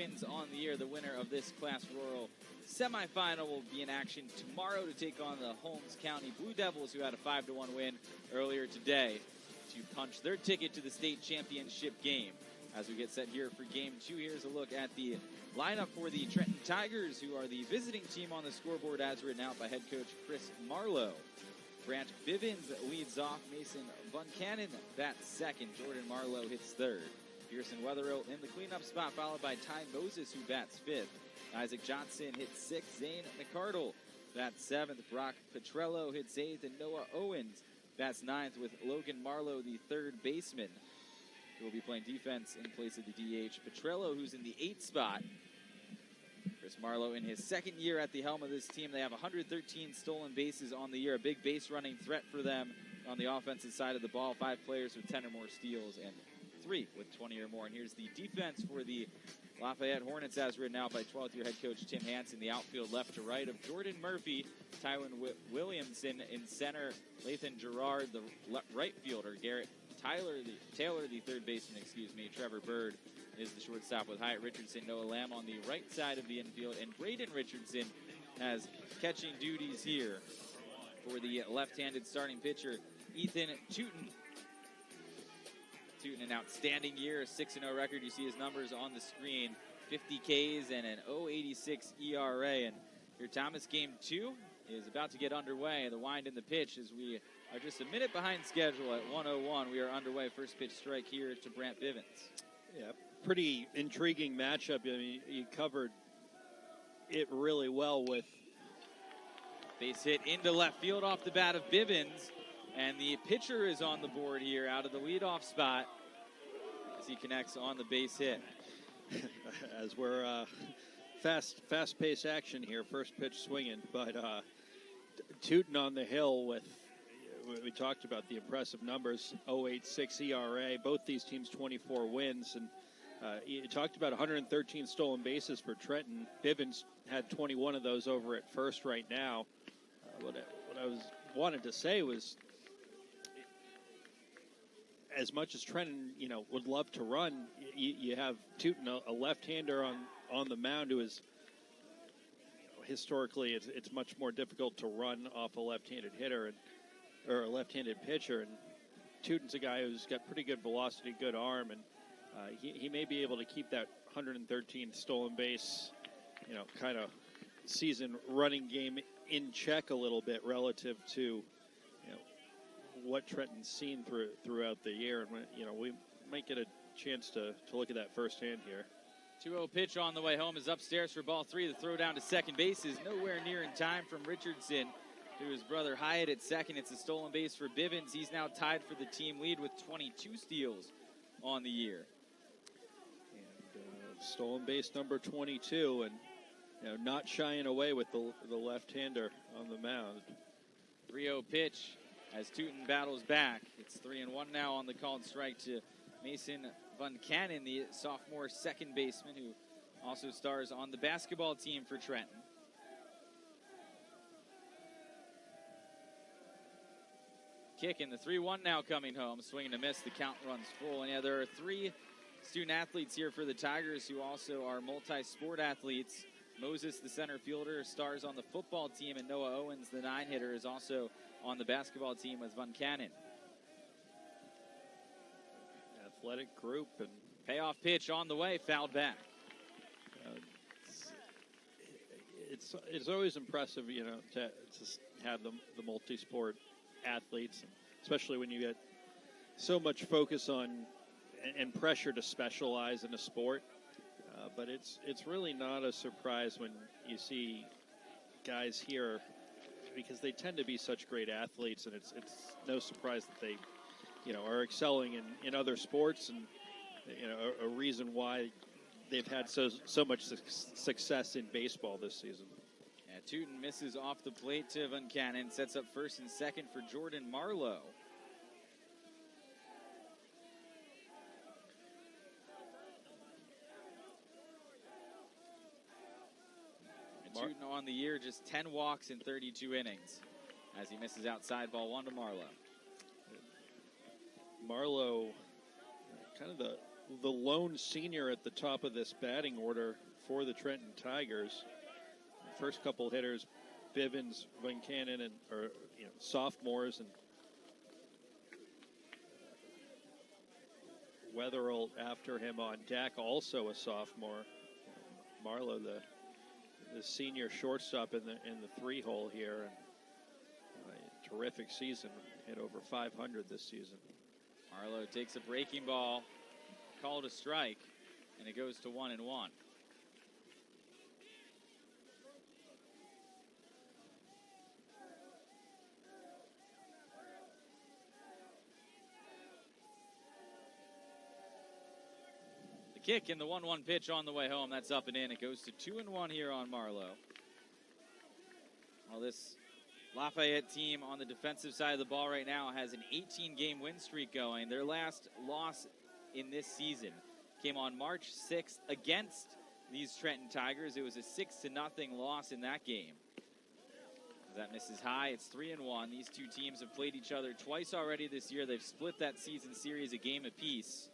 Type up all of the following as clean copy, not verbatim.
wins on the year. The winner of this Class Rural semifinal will be in action tomorrow to take on the Holmes County Blue Devils, who had a 5-1 win earlier today to punch their ticket to the state championship game. As we get set here for Game 2, here's a look at the lineup for the Trenton Tigers, who are the visiting team on the scoreboard as written out by head coach Chris Marlowe. Branch Bivens leads off. Mason Buncannon bats second. Jordan Marlowe hits third. Pearson Weatherill in the cleanup spot, followed by Ty Moses, who bats fifth. Isaac Johnson hits sixth. Zane McCardle bats seventh. Brock Petrello hits eighth. And Noah Owens bats ninth, with Logan Marlowe, the third baseman, who will be playing defense in place of the DH. Petrello, who's in the eighth spot. Chris Marlowe in his second year at the helm of this team. They have 113 stolen bases on the year, a big base running threat for them on the offensive side of the ball. 5 players with 10 or more steals and 3 with 20 or more. And here's the defense for the Lafayette Hornets, as written out by 12th year head coach Tim Hansen. The outfield left to right of Jordan Murphy, Tywin Williamson in center, Lathan Gerard, the right fielder, Garrett Taylor, the third baseman, Trevor Bird is the shortstop, with Hyatt Richardson, Noah Lamb on the right side of the infield, and Braden Richardson has catching duties here for the left-handed starting pitcher, Ethan Tootin. Tootin, an outstanding year, a 6-0 record. You see his numbers on the screen, 50 Ks and an 0.86 ERA. And your Thomas Game 2 is about to get underway. The wind and the pitch, as we are just a minute behind schedule at 1:01. We are underway. First pitch strike here to Brant Bivens. Yeah, pretty intriguing matchup. I mean, you covered it really well with base hit into left field off the bat of Bivens. And the pitcher is on the board here out of the leadoff spot as he connects on the base hit. As we're fast-paced action here, first pitch swinging, but Tootin on the hill with, we talked about the impressive numbers, 0.86 ERA, both these teams 24 wins, and you talked about 113 stolen bases for Trenton. Bivens had 21 of those over at first right now. What I wanted to say was, as much as Trenton, would love to run, you have Tootin, a left-hander on the mound, who is, historically, it's much more difficult to run off a left-handed hitter or a left-handed pitcher. And Tootin's a guy who's got pretty good velocity, good arm, and he may be able to keep that 113 stolen base, kind of season running game in check a little bit relative to, what Trenton's seen throughout the year. And, we might get a chance to look at that firsthand here. 2-0 pitch on the way home is upstairs for ball 3. The throw down to second base is nowhere near in time from Richardson to his brother Hyatt at second. It's a stolen base for Bivens. He's now tied for the team lead with 22 steals on the year. And stolen base number 22, and not shying away with the left-hander on the mound. 3-0 pitch as Tootin battles back. It's 3-1 now on the called strike to Mason Buncannon, the sophomore second baseman, who also stars on the basketball team for Trenton. Kick in the 3-1 now coming home. Swing and a miss. The count runs full. And there are 3 student athletes here for the Tigers who also are multi-sport athletes. Moses, the center fielder, stars on the football team, and Noah Owens, the 9-hitter, is also on the basketball team with Buncannon. Athletic group. And payoff pitch on the way, fouled back. It's always impressive, to have the multi-sport athletes, especially when you get so much focus on and pressure to specialize in a sport. But it's really not a surprise when you see guys here, because they tend to be such great athletes, and it's no surprise that they, are excelling in other sports, and a reason why they've had so much success in baseball this season. Yeah, Tootin misses off the plate to Buncannon, sets up first and second for Jordan Marlowe. Tootin on the year, just 10 walks in 32 innings as he misses outside, ball 1 to Marlowe. Marlowe, kind of the lone senior at the top of this batting order for the Trenton Tigers. The first couple hitters, Bivens, Bunchanan, and sophomores, and Wetherill after him on deck, also a sophomore. Marlowe, the senior shortstop in the 3-hole here, and a terrific season. Hit over 500 this season. Marlowe takes a breaking ball, called a strike, and it goes to 1-1. The kick and the 1-1 pitch on the way home. That's up and in. It goes to 2-1 here on Marlowe. Well, this Lafayette team on the defensive side of the ball right now has an 18-game win streak going. Their last loss in this season came on March 6th against these Trenton Tigers. It was a 6-0 loss in that game. That misses high. It's 3-1. These two teams have played each other twice already this year. They've split that season series a game apiece,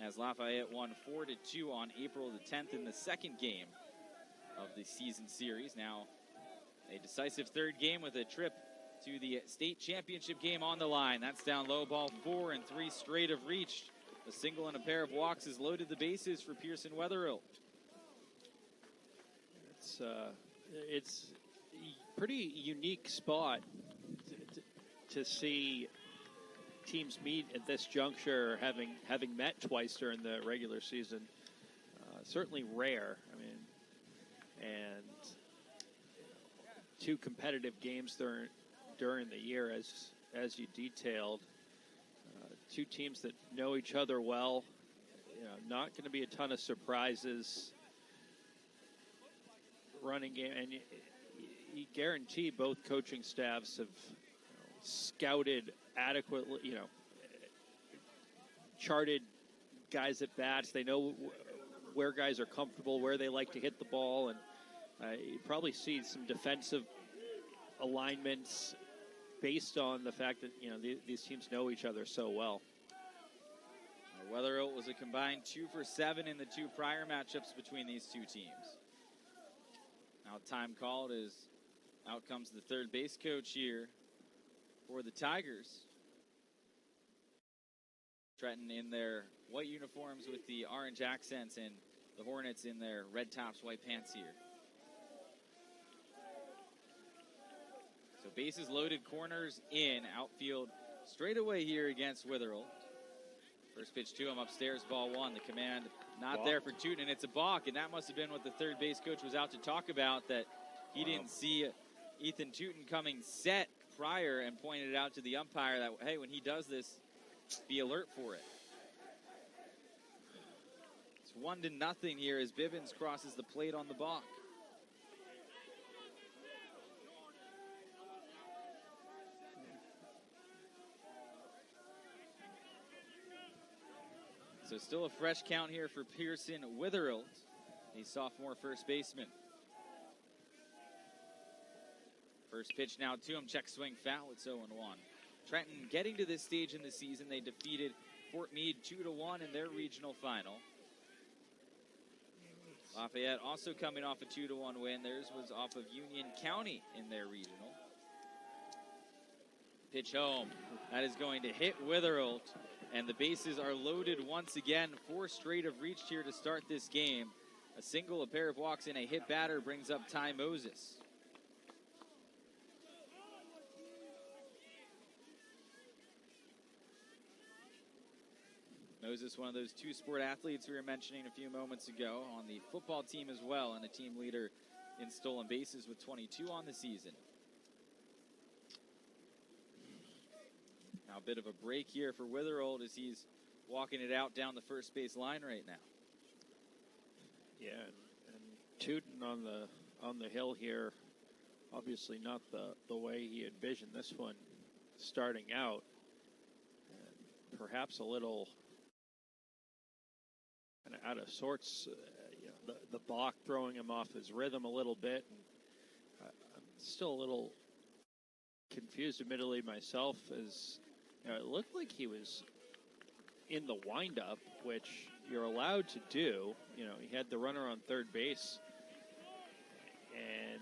as Lafayette won 4-2 on April the 10th in the second game of the season series. Now a decisive third game with a trip to the state championship game on the line. That's down low, ball 4, and 3 straight have reached. A single and a pair of walks has loaded the bases for Pearson Wetherill. It's a pretty unique spot to see teams meet at this juncture, having met twice during the regular season. Certainly rare. I mean, and two competitive games during the year, as you detailed. Two teams that know each other well. Not going to be a ton of surprises. Running game, and you guarantee both coaching staffs have scouted adequately. Charted guys at bats. They know where guys are comfortable, where they like to hit the ball, and you probably see some defensive alignments based on the fact that these teams know each other so well. Wetherill was a combined 2 for 7 in the two prior matchups between these two teams. Now time called is out comes the third base coach here for the Tigers. Trenton in their white uniforms with the orange accents, and the Hornets in their red tops, white pants here. So bases loaded, corners in, outfield straight away here against Wetherill. First pitch to him upstairs, ball 1. The command not there for Tootin, and it's a balk, and that must have been what the third base coach was out to talk about, that he didn't see Ethan Tootin coming set prior, and pointed it out to the umpire that, hey, when he does this, be alert for it. It's 1-0 here as Bivens crosses the plate on the balk. So still a fresh count here for Pearson Wetherill, a sophomore first baseman. First pitch now to him, check swing, foul. It's 0-1. Trenton getting to this stage in the season. They defeated Fort Meade 2-1 in their regional final. Lafayette also coming off a 2-1 win. Theirs was off of Union County in their regional. Pitch home. That is going to hit Wetherill, and the bases are loaded once again. 4 straight have reached here to start this game. A single, a pair of walks, and a hit batter brings up Ty Moses. Moses, one of those two-sport athletes we were mentioning a few moments ago, on the football team as well, and a team leader in stolen bases with 22 on the season. Now a bit of a break here for Wetherill as he's walking it out down the first base line right now. Yeah, and Tootin on the hill here, obviously not the way he envisioned this one starting out. And perhaps a little kind of out of sorts, the balk throwing him off his rhythm a little bit. And, I'm still a little confused, admittedly, myself, as it looked like he was in the windup, which you're allowed to do. You know, he had the runner on third base, and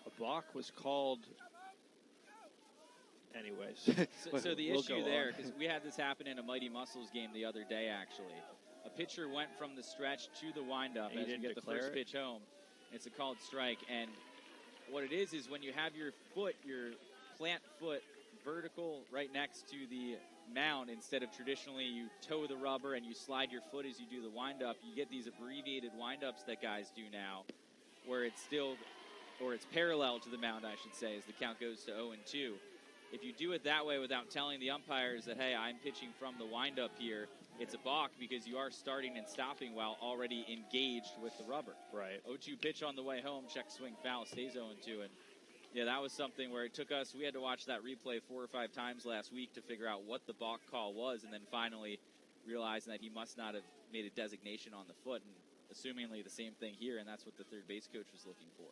a balk was called. Anyways, so the issue there, because we had this happen in a Mighty Muscles game the other day, actually. A pitcher went from the stretch to the windup as you get the first pitch home. It's a called strike, and what it is when you have your plant foot vertical right next to the mound, instead of traditionally you toe the rubber and you slide your foot as you do the windup, you get these abbreviated windups that guys do now, where it's parallel to the mound, I should say, as the count goes to 0-2. If you do it that way without telling the umpires that, hey, I'm pitching from the windup here, it's a balk because you are starting and stopping while already engaged with the rubber. Right. 0-2 pitch on the way home, check swing foul, stays 0-2. And yeah, that was something where it took us, we had to watch that replay 4 or 5 times last week to figure out what the balk call was, and then finally realizing that he must not have made a designation on the foot, and assumingly the same thing here, and that's what the third base coach was looking for.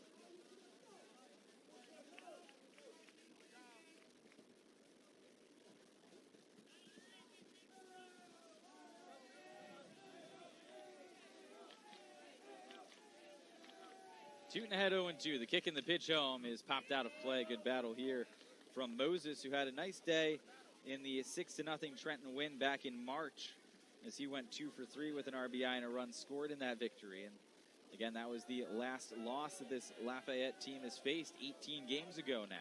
Shooting ahead 0-2. The kick and the pitch home is popped out of play. Good battle here from Moses, who had a nice day in the 6-0 Trenton win back in March, as he went 2 for 3 with an RBI and a run scored in that victory. And again, that was the last loss that this Lafayette team has faced 18 games ago now.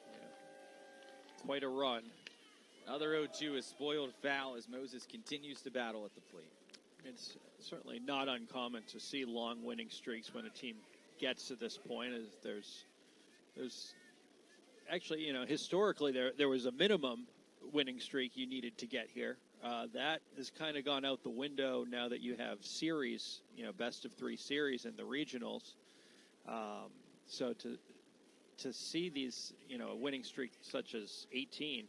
Yeah. Quite a run. Another 0-2 is spoiled foul as Moses continues to battle at the plate. It's certainly not uncommon to see long winning streaks when a team gets to this point. As there's actually, historically there was a minimum winning streak you needed to get here. That has kind of gone out the window now that you have series, best of 3 series in the regionals. So to see these, a winning streak such as 18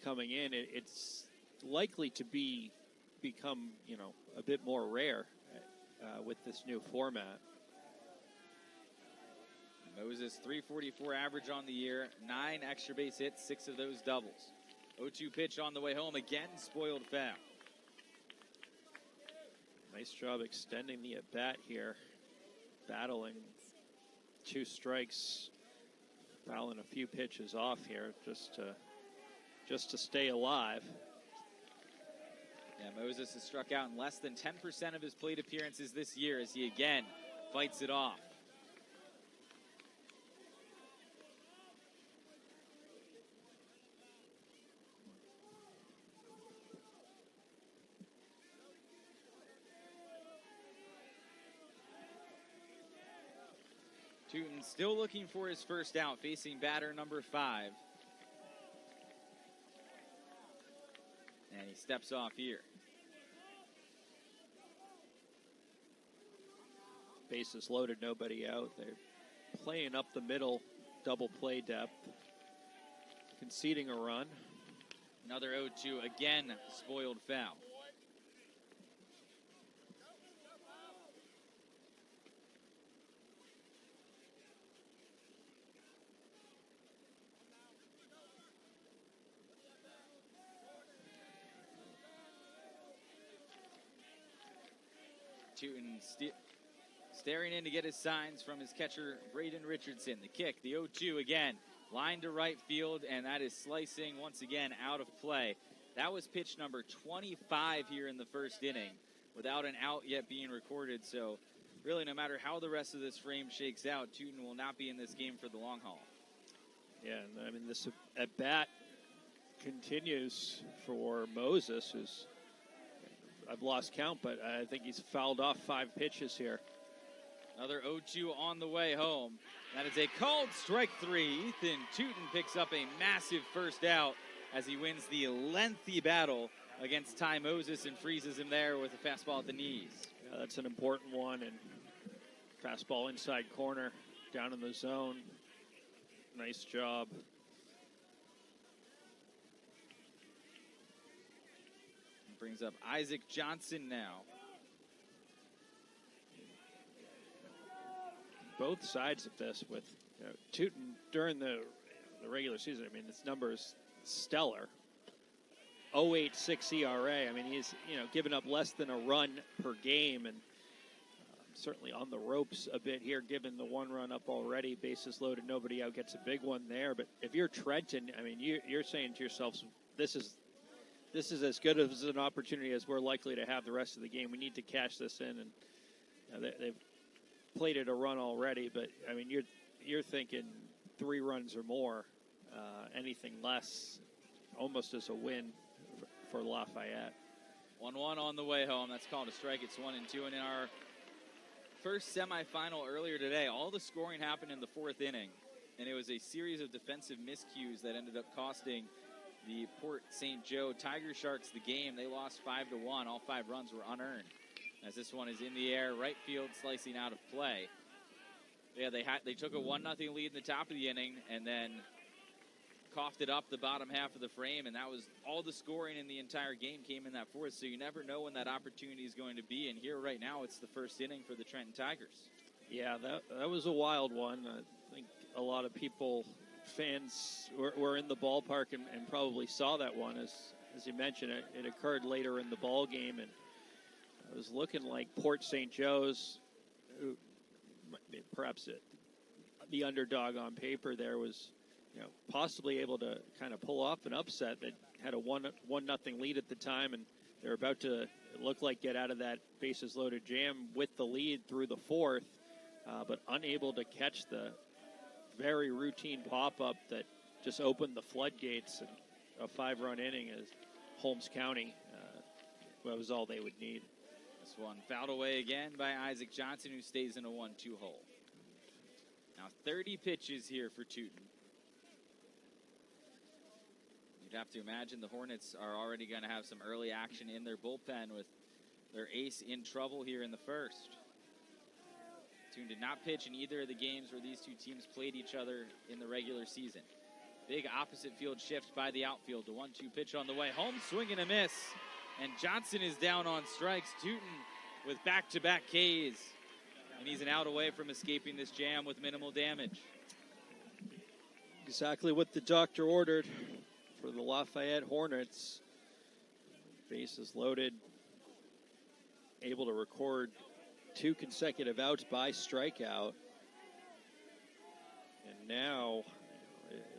coming in, it's likely to become, a bit more rare with this new format. Moses, 344 average on the year, 9 extra base hits, 6 of those doubles. 0-2 pitch on the way home, again spoiled foul. Nice job extending the at-bat here, battling 2 strikes, fouling a few pitches off here just to stay alive. Yeah, Moses has struck out in less than 10% of his plate appearances this year as he again fights it off. Tootin still looking for his first out, facing batter number 5. And he steps off here. Bases loaded, nobody out. They're playing up the middle, double play depth, conceding a run. Another 0-2, again spoiled foul. Tootin staring in to get his signs from his catcher, Braden Richardson. The kick, the 0-2 again, line to right field, and that is slicing once again out of play. That was pitch number 25 here in the first inning, without an out yet being recorded. So really, no matter how the rest of this frame shakes out, Tootin will not be in this game for the long haul. Yeah, and I mean, this at-bat continues for Moses, who's, I've lost count, but I think he's fouled off 5 pitches here. Another 0-2 on the way home. That is a called strike 3. Ethan Tootin picks up a massive first out as he wins the lengthy battle against Ty Moses and freezes him there with a fastball at the knees. Yeah, that's an important one, and fastball inside corner, down in the zone. Nice job. Brings up Isaac Johnson now. Both sides of this with Tootin during the regular season. I mean, this number is stellar. 0.86 ERA. I mean, he's, given up less than a run per game, and certainly on the ropes a bit here, given the one run up already, bases loaded, nobody out, gets a big one there. But if you're Trenton, I mean, you're saying to yourselves, this is as good as an opportunity as we're likely to have the rest of the game. We need to cash this in, and they've plated a run already. But I mean, you're thinking 3 runs or more. Anything less, almost as a win for Lafayette. 1-1 on the way home. That's called a strike. It's 1-2, and in our first semifinal earlier today, all the scoring happened in the 4th inning, and it was a series of defensive miscues that ended up costing the Port St. Joe Tiger Sharks the game. They lost 5-1. All 5 runs were unearned, as this one is in the air, right field, slicing out of play. Yeah, they took a 1-0 lead in the top of the inning, and then coughed it up the bottom half of the frame, and that was all the scoring in the entire game came in that 4th, so you never know when that opportunity is going to be, and here right now it's the 1st inning for the Trenton Tigers. Yeah, that was a wild one. I think a lot of fans were in the ballpark and probably saw that one. As you mentioned, it occurred later in the ball game, and it was looking like Port St. Joe's, who perhaps the underdog on paper there, was possibly able to kind of pull off an upset. That had a 1-0 lead at the time, and they're about to, it looked like, get out of that bases loaded jam with the lead through the 4th, but unable to catch the very routine pop-up that just opened the floodgates, and a 5-run inning as Holmes County. That was all they would need. This one fouled away again by Isaac Johnson, who stays in a 1-2 hole. Now 30 pitches here for Teuton. You'd have to imagine the Hornets are already going to have some early action in their bullpen with their ace in trouble here in the 1st. Teuton did not pitch in either of the games where these two teams played each other in the regular season. Big opposite field shift by the outfield. The 1-2 pitch on the way. Holmes swing and a miss. And Johnson is down on strikes. Teuton with back-to-back Ks. And he's an out away from escaping this jam with minimal damage. Exactly what the doctor ordered for the Lafayette Hornets. Bases loaded, able to record 2 consecutive outs by strikeout. And now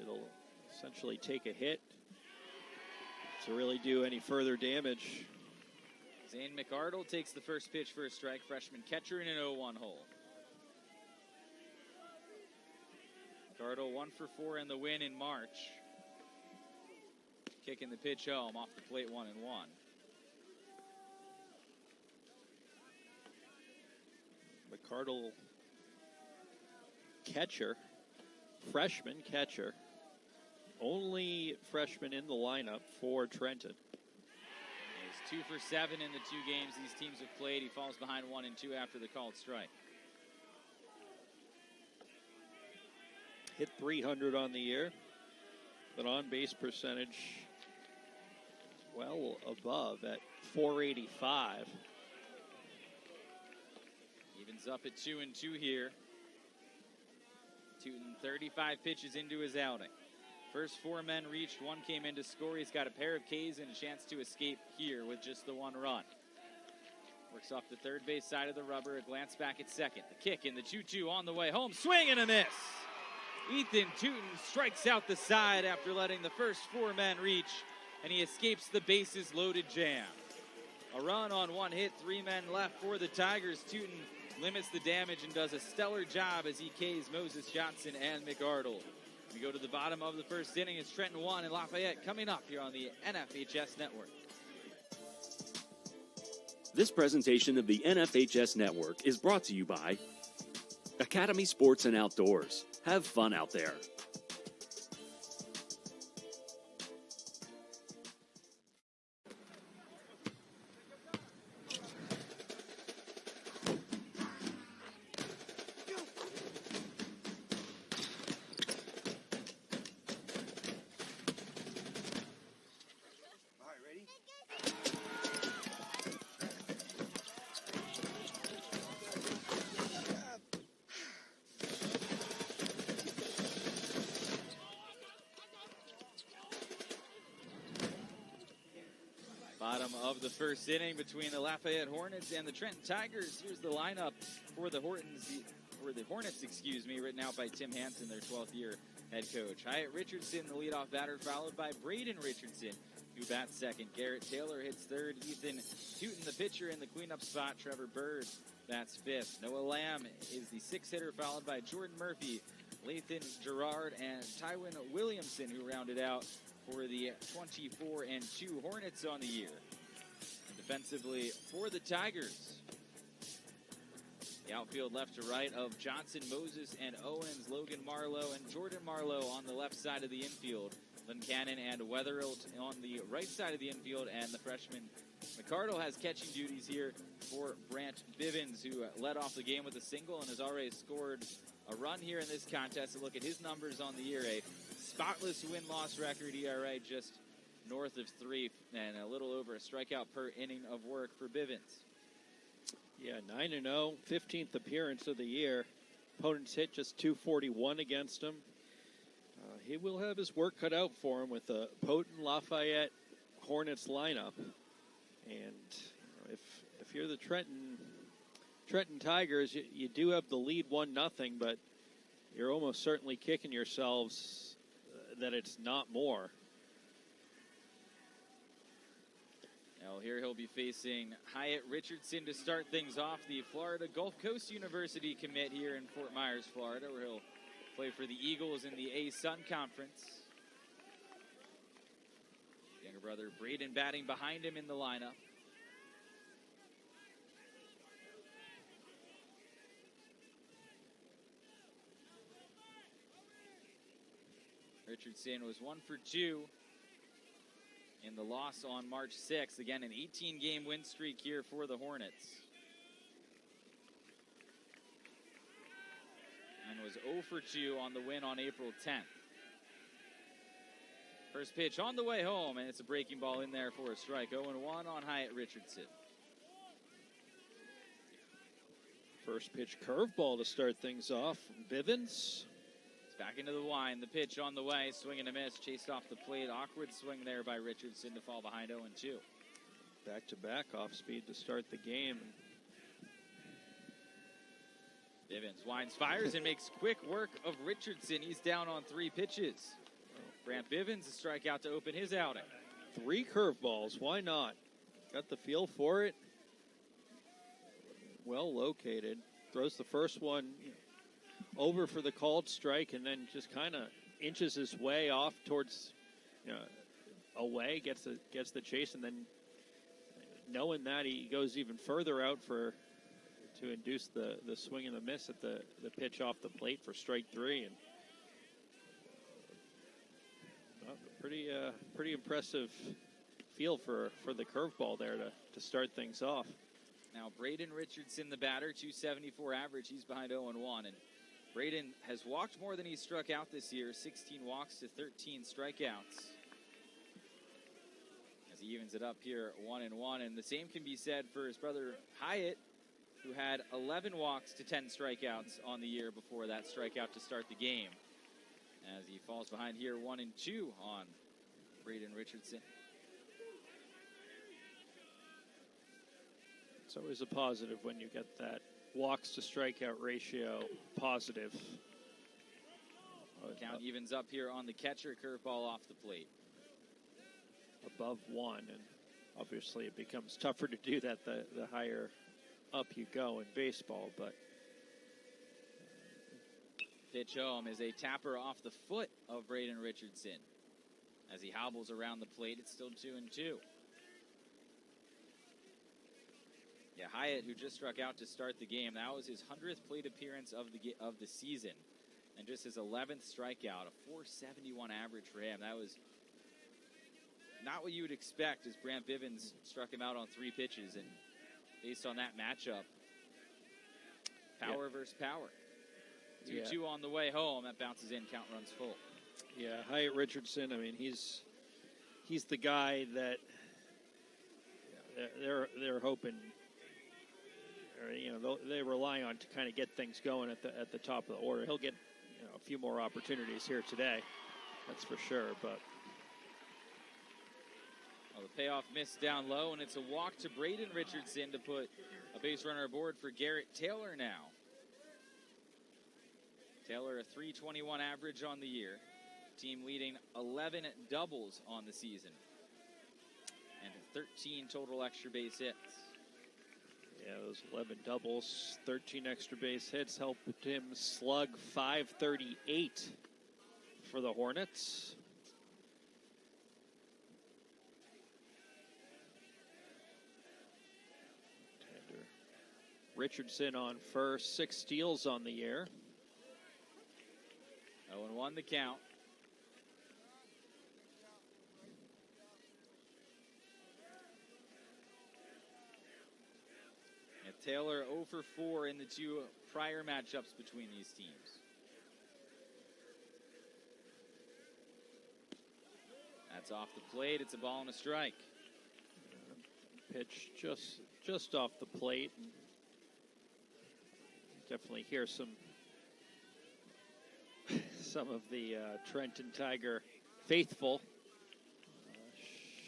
it'll essentially take a hit to really do any further damage. Zane McArdle takes the first pitch for a strike. Freshman catcher in an 0-1 hole. McArdle 1 for 4 in the win in March. Kicking the pitch home off the plate, 1-1. McArdle, catcher, freshman catcher. Only freshman in the lineup for Trenton. He's 2 for 7 in the 2 games these teams have played. He falls behind 1-2 after the called strike. Hit 300 on the year, but on-base percentage well above at 485. Evens up at 2-2 here. Teuton 35 pitches into his outing. First 4 men reached, 1 came in to score. He's got a pair of Ks and a chance to escape here with just the 1 run. Works off the third base side of the rubber, a glance back at second. The kick in the 2-2 on the way home. Swing and a miss. Ethan Teuton strikes out the side after letting the first 4 men reach, and he escapes the bases loaded jam. A run on 1 hit, 3 men left for the Tigers. Teuton limits the damage and does a stellar job as he Ks Moses Johnson and McArdle. We go to the bottom of the 1st inning. It's Trenton 1 and Lafayette coming up here on the NFHS Network. This presentation of the NFHS Network is brought to you by Academy Sports and Outdoors. Have fun out there. Bottom of the first inning between the Lafayette Hornets and the Trenton Tigers. Here's the lineup for the Hornets, written out by Tim Hansen, their 12th year head coach. Hyatt Richardson, the leadoff batter, followed by Braden Richardson, who bats second. Garrett Taylor hits third. Ethan Houghton, the pitcher, in the cleanup spot. Trevor Bird bats fifth. Noah Lamb is the sixth hitter, followed by Jordan Murphy, Lathan Gerard, and Tywin Williamson, who rounded out for the 24-2 Hornets on the year. And defensively for the Tigers, the outfield left to right of Johnson, Moses, and Owens, Logan Marlowe, and Jordan Marlowe on the left side of the infield. Lynn Cannon and Weatherill on the right side of the infield, and the freshman McCardle has catching duties here for Brant Bivens, who led off the game with a single and has already scored a run here in this contest. A look at his numbers on the year: a spotless win-loss record, ERA just north of 3, and a little over a strikeout per inning of work for Bivens. Yeah, 9-0, 15th appearance of the year. Opponents hit just .241 against him. He will have his work cut out for him with a potent Lafayette Hornets lineup. And if you're the Trenton Tigers, you do have the lead 1-0, but you're almost certainly kicking yourselves that it's not more. Now here he'll be facing Hyatt Richardson to start things off, the Florida Gulf Coast University commit here in Fort Myers, Florida, where he'll play for the Eagles in the A-Sun Conference. Younger brother Braden batting behind him in the lineup. Richardson was 1 for 2 in the loss on March 6th. Again, an 18-game win streak here for the Hornets. And was 0 for 2 on the win on April 10th. First pitch on the way home, and it's a breaking ball in there for a strike. 0-1 on Hyatt Richardson. First pitch curveball to start things off. Bivens. Back into the line. The pitch on the way. Swing and a miss. Chased off the plate. Awkward swing there by Richardson to fall behind 0-2. Back-to-back off speed to start the game. Bivens winds, fires, and makes quick work of Richardson. He's down on 3 pitches. Brant Bivens a strikeout to open his outing. 3 curveballs. Why not? Got the feel for it. Well located. Throws the first one over for the called strike, and then just kind of inches his way off towards, away, gets the chase, and then knowing that, he goes even further out to induce the swing and the miss at the pitch off the plate for strike 3, and pretty impressive feel for the curveball there to start things off. Now Braden Richardson, the batter, .274 average. He's behind 0-1, and Braden has walked more than he's struck out this year, 16 walks to 13 strikeouts. As he evens it up here, 1-1, and the same can be said for his brother Hyatt, who had 11 walks to 10 strikeouts on the year before that strikeout to start the game. As he falls behind here, 1-2 on Braden Richardson. It's always a positive when you get that walks to strikeout ratio positive. Count evens up here on the catcher. Curveball off the plate. Above 1, and obviously it becomes tougher to do that the higher up you go in baseball, but pitch home is a tapper off the foot of Braden Richardson. As he hobbles around the plate, it's still 2-2. Yeah, Hyatt, who just struck out to start the game, that was his 100th plate appearance of the season, and just his 11th strikeout, a .471 average for him. That was not what you would expect, as Brant Bivens struck him out on 3 pitches, and based on that matchup, power versus power. 2-2 on the way home. That bounces in. Count runs full. Yeah, Hyatt Richardson. I mean, he's the guy that they're hoping. They rely on to kind of get things going at the top of the order. He'll get a few more opportunities here today, that's for sure. But Well, the payoff missed down low, and it's a walk to Braden Richardson to put a base runner aboard for Garrett Taylor now. Taylor, a .321 average on the year. Team leading 11 doubles on the season. And 13 total extra base hits. Yeah, those 11 doubles, 13 extra base hits helped him slug .538 for the Hornets. Richardson on first, 6 steals on the year. 0-1 the count. And Taylor 0 for 4 in the 2 prior matchups between these teams. That's off the plate. It's a ball and a strike. Pitch just off the plate. Definitely hear some of the Trenton Tiger faithful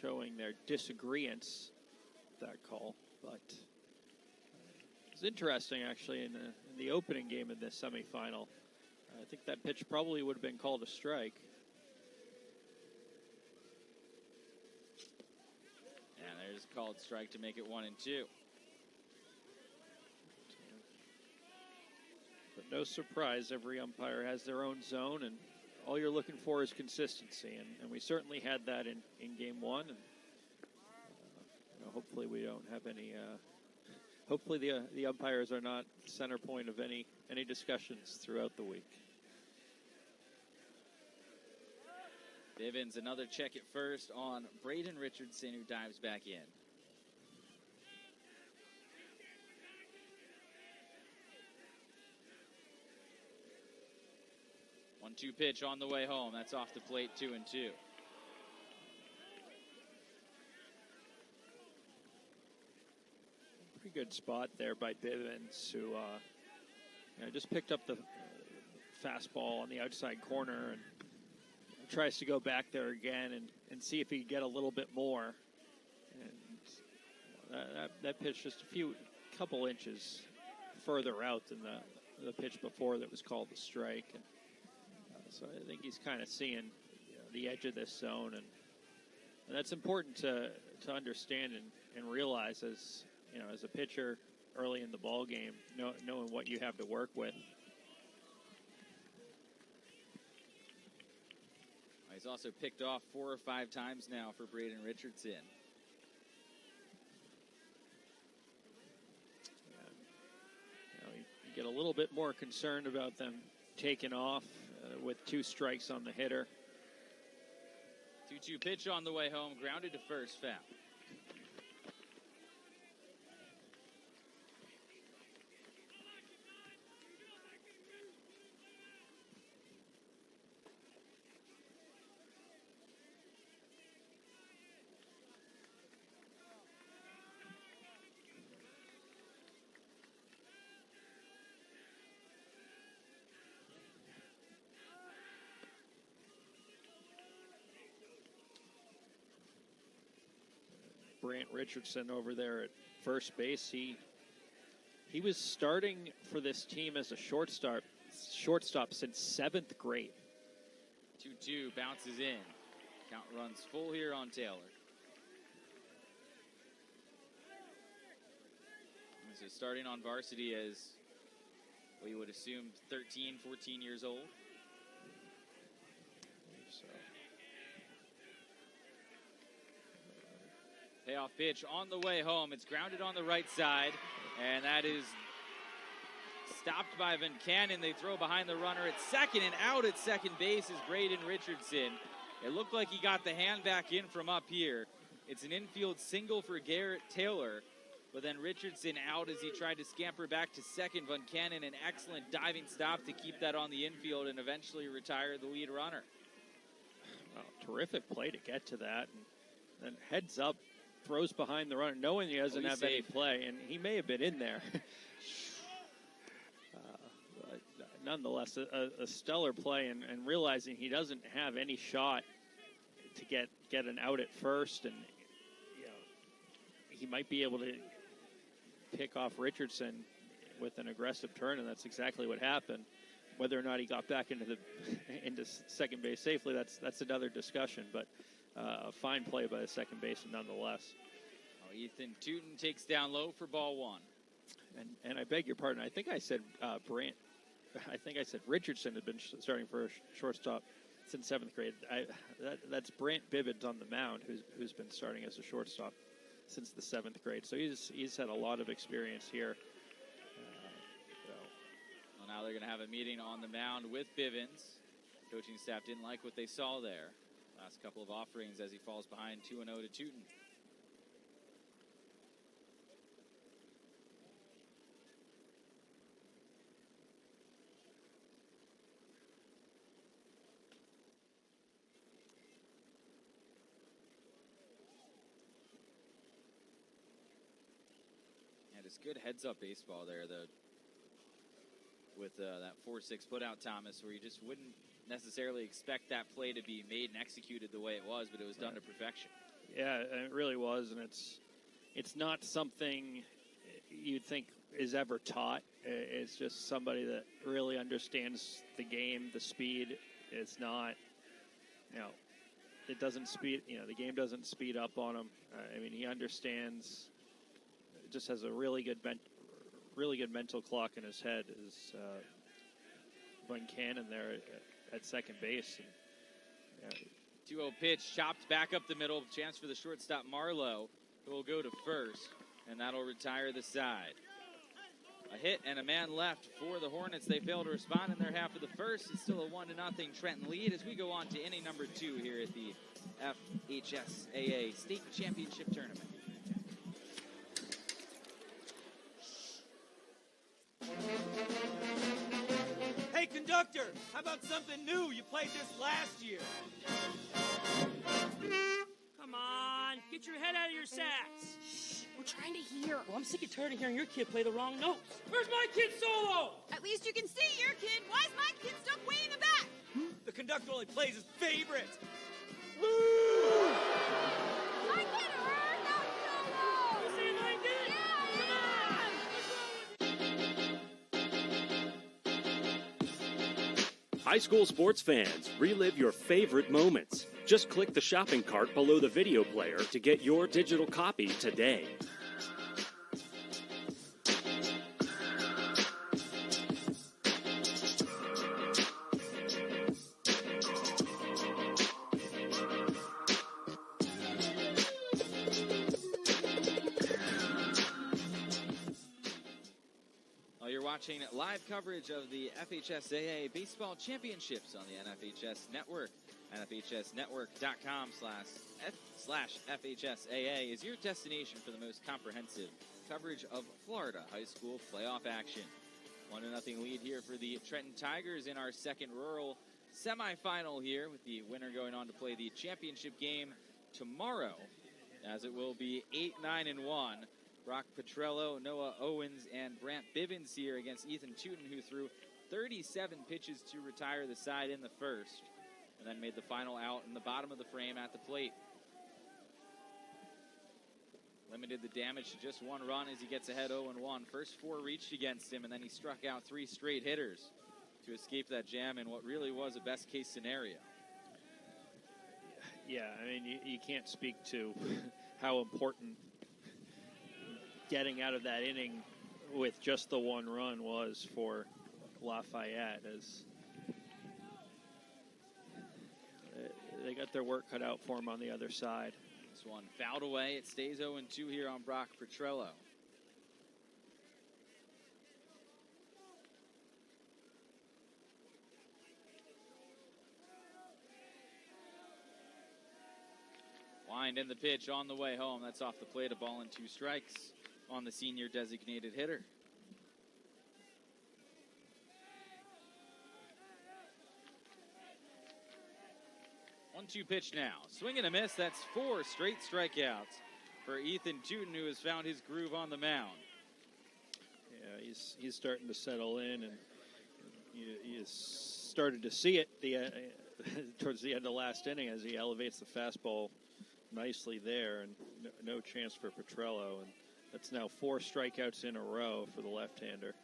showing their disagreements with that call. But it's interesting, actually, in the opening game of this semifinal. I think that pitch probably would have been called a strike. And there's a called strike to make it 1-2. But no surprise, every umpire has their own zone, and all you're looking for is consistency. And we certainly had that in game 1. And hopefully we don't have any. Hopefully the umpires are not center point of any discussions throughout the week. Bivens, another check at first on Braden Richardson, who dives back in. One-two pitch on the way home. That's off the plate, 2-2. Pretty good spot there by Bivens, who just picked up the fastball on the outside corner and tries to go back there again and see if he can get a little bit more. And that pitch just a couple inches further out than the pitch before that was called the strike. And so I think he's kind of seeing the edge of this zone, and that's important to understand and realize as a pitcher early in the ball game, knowing what you have to work with. He's also picked off 4 or 5 times now for Braden Richardson. You get a little bit more concerned about them taking off with 2 strikes on the hitter. 2-2 pitch on the way home, grounded to first, foul. Brant Richardson over there at first base. He was starting for this team as a shortstop since 7th grade. 2-2 bounces in. Count runs full here on Taylor. So starting on varsity as we would assume 13, 14 years old. Payoff pitch on the way home. It's grounded on the right side, and that is stopped by Van Cannon. They throw behind the runner at second, and out at second base is Braden Richardson. It looked like he got the hand back in from up here. It's an infield single for Garrett Taylor, but then Richardson out as he tried to scamper back to second. Van Cannon, an excellent diving stop to keep that on the infield and eventually retire the lead runner. Well, terrific play to get to that, and then heads up, throws behind the runner, knowing he doesn't have any play, and he may have been in there. Nonetheless, a stellar play, and realizing he doesn't have any shot to get an out at first, and he might be able to pick off Richardson with an aggressive turn, and that's exactly what happened. Whether or not he got back into second base safely, that's another discussion. But a fine play by the second baseman nonetheless. Oh, Ethan Tootin takes down low for ball one. And I beg your pardon. I think I said Richardson had been starting for a shortstop since 7th grade. That's Brant Bivens on the mound, who's been starting as a shortstop since the 7th grade. So he's had a lot of experience here. Well, now they're going to have a meeting on the mound with Bivens. Coaching staff didn't like what they saw there. Last couple of offerings as he falls behind 2-0 to Tootin. Just good heads-up baseball there, with that 4-6 put-out, Thomas, where you just wouldn't necessarily expect that play to be made and executed the way it was, but it was done to perfection. Yeah, it really was, and it's not something you'd think is ever taught. It's just somebody that really understands the game, the speed. It's not, it doesn't speed. The game doesn't speed up on him. He understands. Just has a really good mental clock in his head. Is Glenn Cannon there at second base. 2-0 pitch, chopped back up the middle. Chance for the shortstop Marlowe, who will go to first, and that'll retire the side. A hit and a man left for the Hornets. They fail to respond in their half of the first. It's still a 1-0 Trenton lead as we go on to inning number 2 here at the FHSAA State Championship Tournament. Hey, conductor, how about something new? You played this last year. Come on, get your head out of your sacks. Shh, we're trying to hear. Well, I'm sick and tired of hearing your kid play the wrong notes. Where's my kid solo? At least you can see your kid. Why is my kid stuck way in the back? The conductor only plays his favorite. My kid heard that solo. You saying I did? High school sports fans, relive your favorite moments. Just click the shopping cart below the video player to get your digital copy today. Watching live coverage of the FHSAA Baseball Championships on the NFHS Network. NFHSnetwork.com/FHSAA is your destination for the most comprehensive coverage of Florida high school playoff action. 1-0 lead here for the Trenton Tigers in our second rural semifinal here, with the winner going on to play the championship game tomorrow, as it will be 8-9-1. Brock Petrello, Noah Owens, and Brant Bivens here against Ethan Tootin, who threw 37 pitches to retire the side in the first, and then made the final out in the bottom of the frame at the plate. Limited the damage to just one run as he gets ahead 0-1. First 4 reached against him, and then he struck out 3 straight hitters to escape that jam in what really was a best-case scenario. Yeah, you can't speak to how important getting out of that inning with just the one run was for Lafayette, as they got their work cut out for them on the other side. This one fouled away. It stays 0-2 here on Brock Petrello. Wind in the pitch on the way home. That's off the plate, a ball and 2 strikes on the senior designated hitter. One-two pitch now. Swing and a miss. That's 4 straight strikeouts for Ethan Tootin, who has found his groove on the mound. Yeah, he's starting to settle in, and you started to see it towards the end of last inning as he elevates the fastball nicely there, and no chance for Petrello. And that's now 4 strikeouts in a row for the left-hander.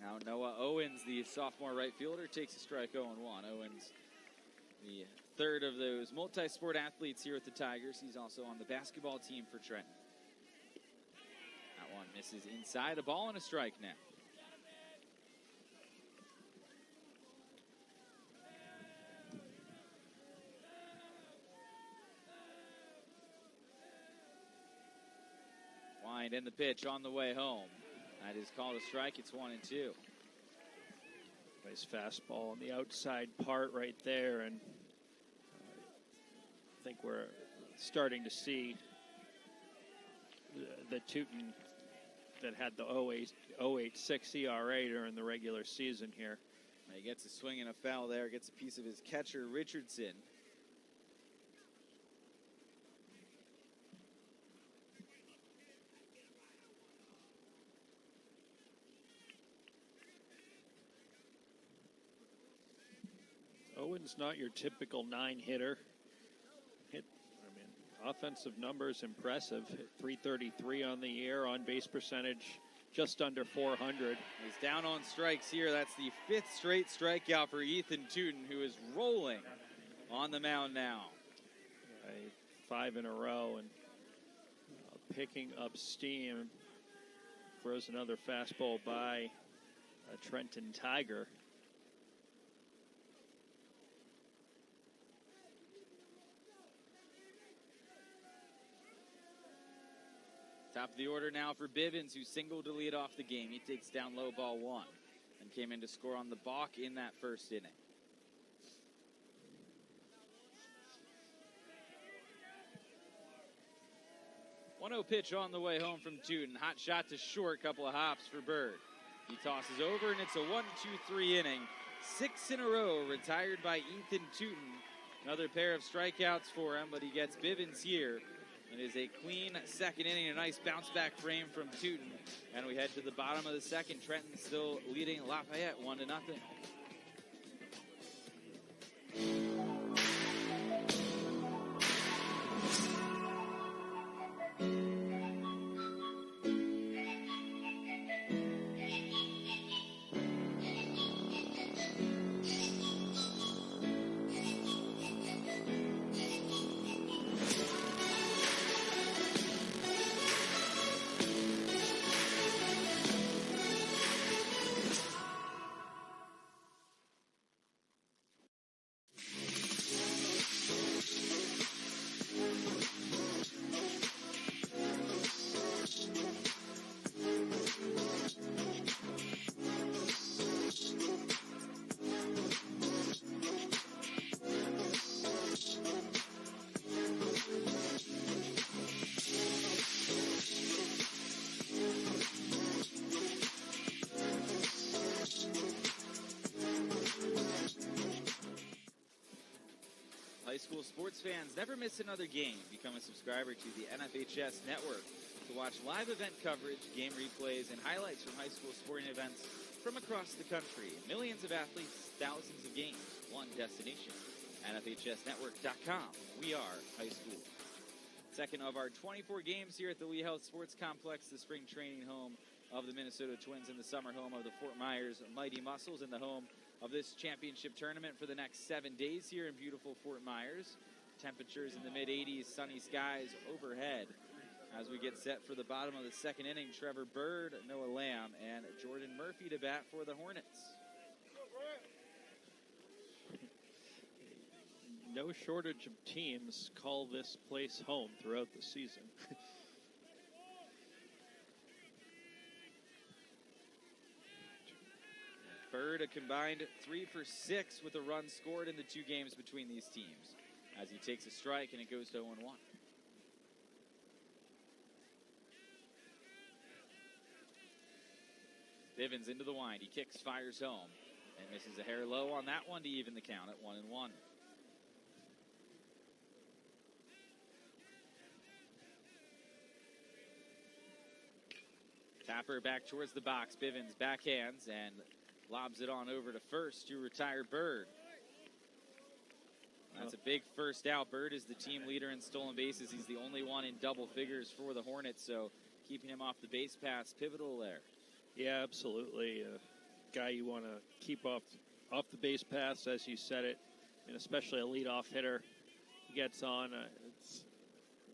Now Noah Owens, the sophomore right fielder, takes a strike 0-1. Owens, the third of those multi-sport athletes here with the Tigers. He's also on the basketball team for Trenton. That one misses inside, a ball and a strike now. Wind and the pitch on the way home. That is called a strike. It's 1-2. Nice fastball on the outside part right there, and I think we're starting to see the Teuton that had the 0.86 ERA during the regular season here. He gets a swing and a foul there. Gets a piece of his catcher, Richardson. Owen's not your typical 9-hitter. Offensive numbers impressive. Hit .333 on the year, on base percentage just under 400. He's down on strikes here. That's the 5th straight strikeout for Ethan Teuton, who is rolling on the mound now. 5 in a row, and picking up steam. Throws another fastball by a Trenton Tiger. Top of the order now for Bivens, who singled to lead off the game. He takes down low ball 1 and came in to score on the balk in that first inning. .1-0 pitch on the way home from Teuton. Hot shot to short, couple of hops for Bird. He tosses over, and it's a 1-2-3 inning. 6 in a row retired by Ethan Teuton. Another pair of strikeouts for him, but he gets Bivens here. It is a clean second inning, a nice bounce-back frame from Teuton. And we head to the bottom of the second. Trenton still leading Lafayette 1-0. High school sports fans, never miss another game. Become a subscriber to the NFHS network to watch live event coverage, game replays, and highlights from high school sporting events from across the country. Millions of athletes, thousands of games, one destination, NFHSnetwork.com. We are high school. Second of our 24 games here at the Lee Health Sports Complex, the spring training home of the Minnesota Twins and the summer home of the Fort Myers Mighty Muscles, and the home of this championship tournament for the next 7 days here in beautiful Fort Myers. Temperatures in the mid-80s, sunny skies overhead. As we get set for the bottom of the second inning, Trevor Bird, Noah Lamb, and Jordan Murphy to bat for the Hornets. No shortage of teams call this place home throughout the season. Bird, a combined 3 for 6 with a run scored in the 2 games between these teams. As he takes a strike and it goes to 0-1. Bivens into the wind. He kicks, fires home, and misses a hair low on that one to even the count at 1-1. Tapper back towards the box. Bivens backhands and lobs it on over to first to retire Bird. That's a big first out. Bird is the team leader in stolen bases. He's the only one in double figures for the Hornets, so keeping him off the base paths, pivotal there. Yeah, absolutely. Guy you want to keep off the base paths, as you said it, and especially a leadoff hitter. He gets on, it's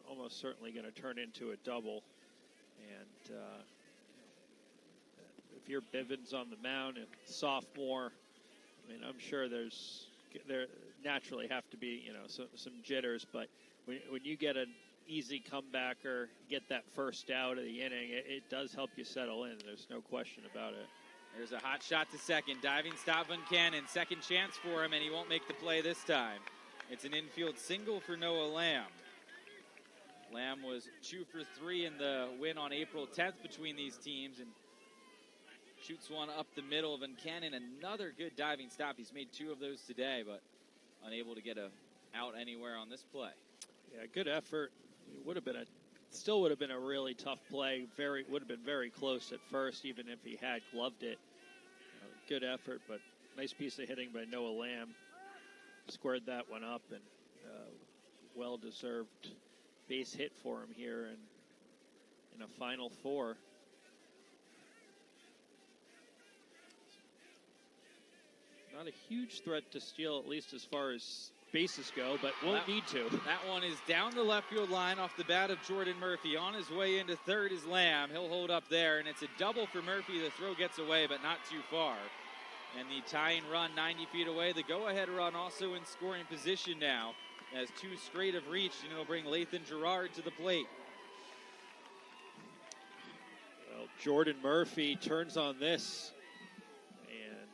almost certainly going to turn into a double. And if you're Bivens on the mound and sophomore, I mean, I'm sure there naturally have to be, some jitters, but when you get an easy comebacker, get that first out of the inning, it does help you settle in. There's no question about it. There's a hot shot to second. Diving stop on Cannon. Second chance for him, and he won't make the play this time. It's an infield single for Noah Lamb. Lamb was 2 for 3 in the win on April 10th between these teams, and shoots one up the middle of Cannon. Another good diving stop. He's made 2 of those today, but unable to get a out anywhere on this play. Yeah, good effort. It still would have been a really tough play. Would have been very close at first, even if he had gloved it. Good effort, but nice piece of hitting by Noah Lamb. Squared that one up, and well-deserved base hit for him here in a Final Four. Not a huge threat to steal, at least as far as bases go, but won't need to. That one is down the left field line off the bat of Jordan Murphy. On his way into third is Lamb. He'll hold up there, and it's a double for Murphy. The throw gets away, but not too far. And the tying run 90 feet away. The go-ahead run also in scoring position now, as 2 straight have reached, and it'll bring Lathan Gerard to the plate. Well, Jordan Murphy turns on this, and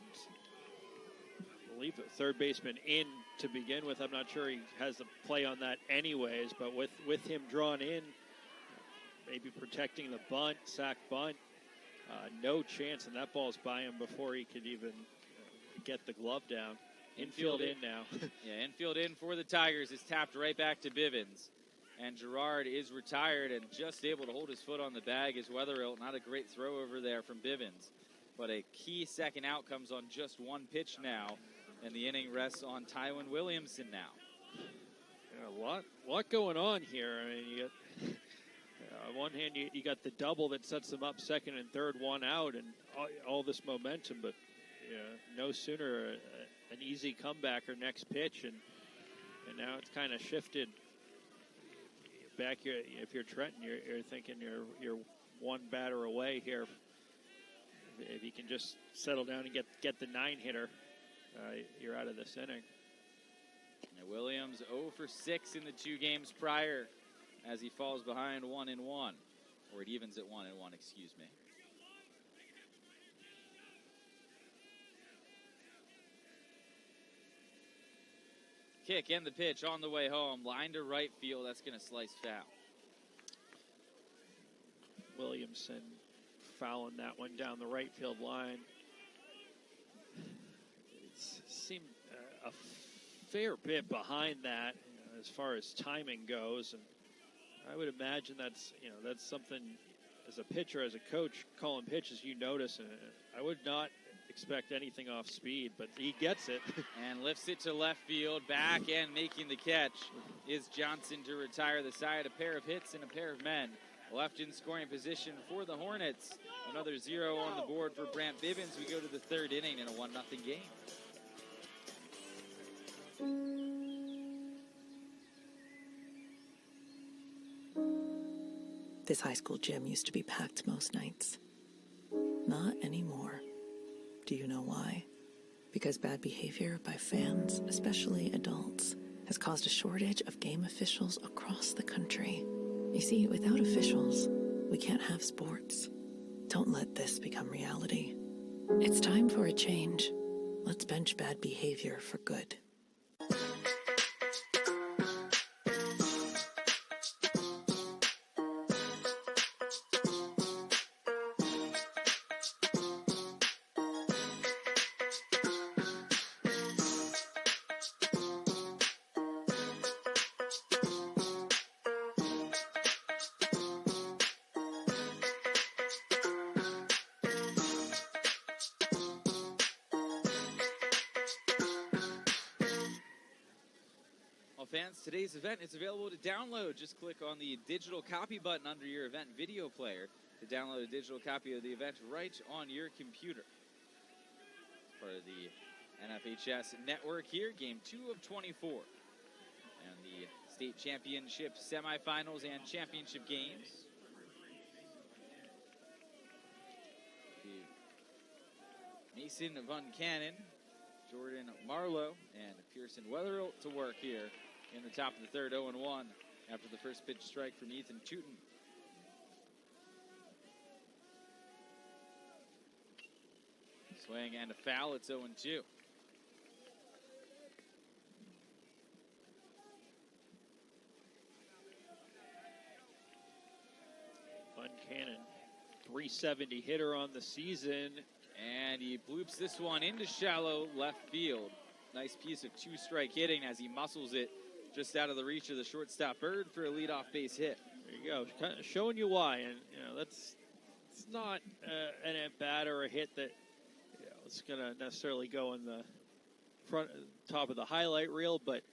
I believe the third baseman in to begin with. I'm not sure he has the play on that anyways, but with him drawn in, maybe protecting the bunt, sack bunt, no chance, and that ball's by him before he could even get the glove down. Infield in now. Yeah, infield in for the Tigers. Is tapped right back to Bivens. And Gerard is retired and just able to hold his foot on the bag as Wetherill. Not a great throw over there from Bivens, but a key second out comes on just 1 pitch now. And the inning rests on Tywin Williamson now. Yeah, a lot going on here. I mean, you got, on one hand, you got the double that sets them up second and third, 1 out, and all this momentum. But no sooner an easy comeback or next pitch, and now it's kind of shifted back here. If you're Trenton, you're thinking you're 1 batter away here. If you can just settle down and get the 9-hitter. You're out of this inning. And Williams 0 for 6 in the 2 games prior as he falls behind 1-1. Or it evens at 1-1, excuse me. Kick and the pitch on the way home. Line to right field. That's going to slice foul. Williamson fouling that one down the right field line. Seemed a fair bit behind that as far as timing goes, and I would imagine that's something as a pitcher, as a coach calling pitches, you notice, and I would not expect anything off speed, but he gets it. And lifts it to left field. Back and making the catch is Johnson to retire the side. A pair of hits and a pair of men left in scoring position for the Hornets. Another 0 on the board for Brant Bivens. We go to the 3rd inning in a 1-0 game. This high school gym used to be packed most nights. Not anymore. Do you know why? Because bad behavior by fans, especially adults, has caused a shortage of game officials across the country. You see, without officials, we can't have sports. Don't let this become reality. It's time for a change. Let's bench bad behavior for good. fans, today's event is available to download. Just click on the digital copy button under your event video player to download a digital copy of the event right on your computer. Part of the NFHS network here, game 2 of 24. And the state championship semifinals and championship games. Mason Van Cannon, Jordan Marlowe, and Pearson Wetherill to work here in the top of the third, 0-1 after the first pitch strike from Ethan Tootin. Swing and a foul, it's 0-2. Van Cannon, 370 hitter on the season. And he bloops this one into shallow left field. Nice piece of two-strike hitting as he muscles it just out of the reach of the shortstop Bird for a leadoff base hit. There you go, kind of showing you why. And it's not an at-bat or a hit that it's going to necessarily go in the top of the highlight reel, but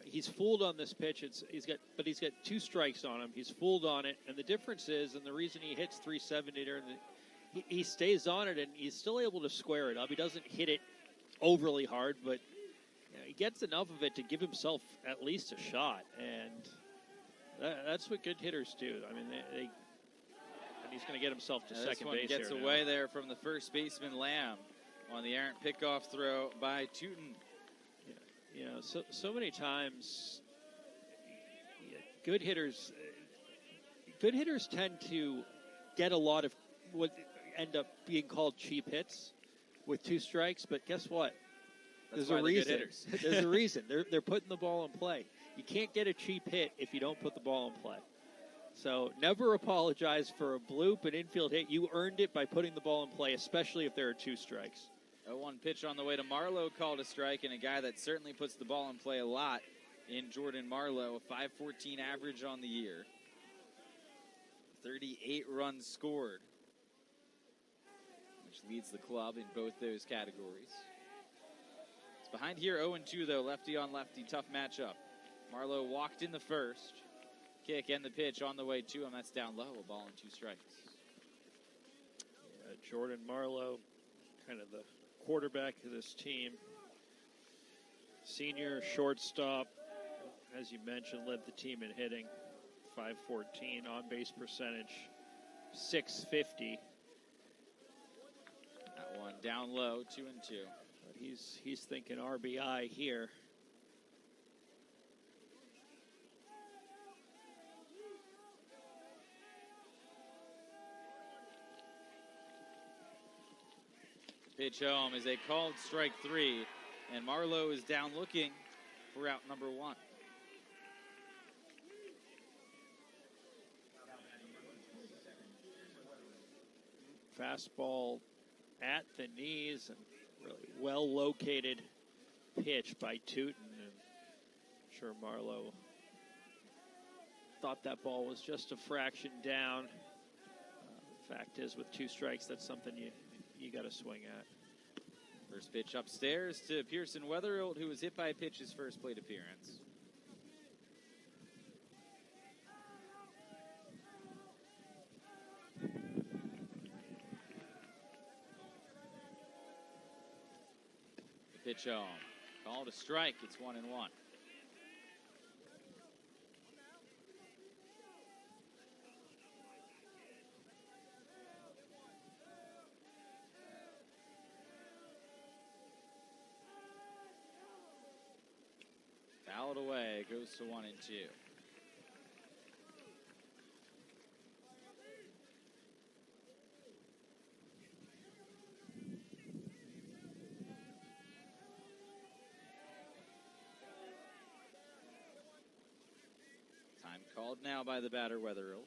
he's fooled on this pitch. He's got 2 strikes on him. He's fooled on it, and the difference is, and the reason he hits 370 there, he stays on it, and he's still able to square it up. He doesn't hit it overly hard, but he gets enough of it to give himself at least a shot, and that's what good hitters do. I mean, and he's going to get himself to second base here. This one gets away there from the first baseman Lamb on the errant pickoff throw by Tootin. So many times, good hitters tend to get a lot of what end up being called cheap hits with 2 strikes, but guess what? There's a reason. There's a reason. They're putting the ball in play. You can't get a cheap hit if you don't put the ball in play. So never apologize for a bloop, an infield hit. You earned it by putting the ball in play, especially if there are 2 strikes. 0-1 pitch on the way to Marlowe, called a strike, and a guy that certainly puts the ball in play a lot in Jordan Marlowe, a .514 average on the year. 38 runs scored, which leads the club in both those categories. It's behind here, 0-2 though, lefty on lefty, tough matchup. Marlowe walked in the first. Kick and the pitch on the way to him, that's down low, a ball and 2 strikes. Jordan Marlowe, kind of the quarterback of this team. Senior shortstop, as you mentioned, led the team in hitting. .514 on-base percentage, .650. That one down low, 2-2. But he's thinking RBI here. Pitch home is a called strike 3, and Marlowe is down looking for out number 1. Fastball at the knees, and really well-located pitch by Tootin. And I'm sure Marlowe thought that ball was just a fraction down. The fact is, with 2 strikes, that's something you got to swing at. First pitch upstairs to Pearson Wetherill, who was hit by a pitch his first plate appearance. Pitch home. Called a strike. It's 1-1. Fouled away. Goes to 1-2. Time called now by the batter, Wetherill.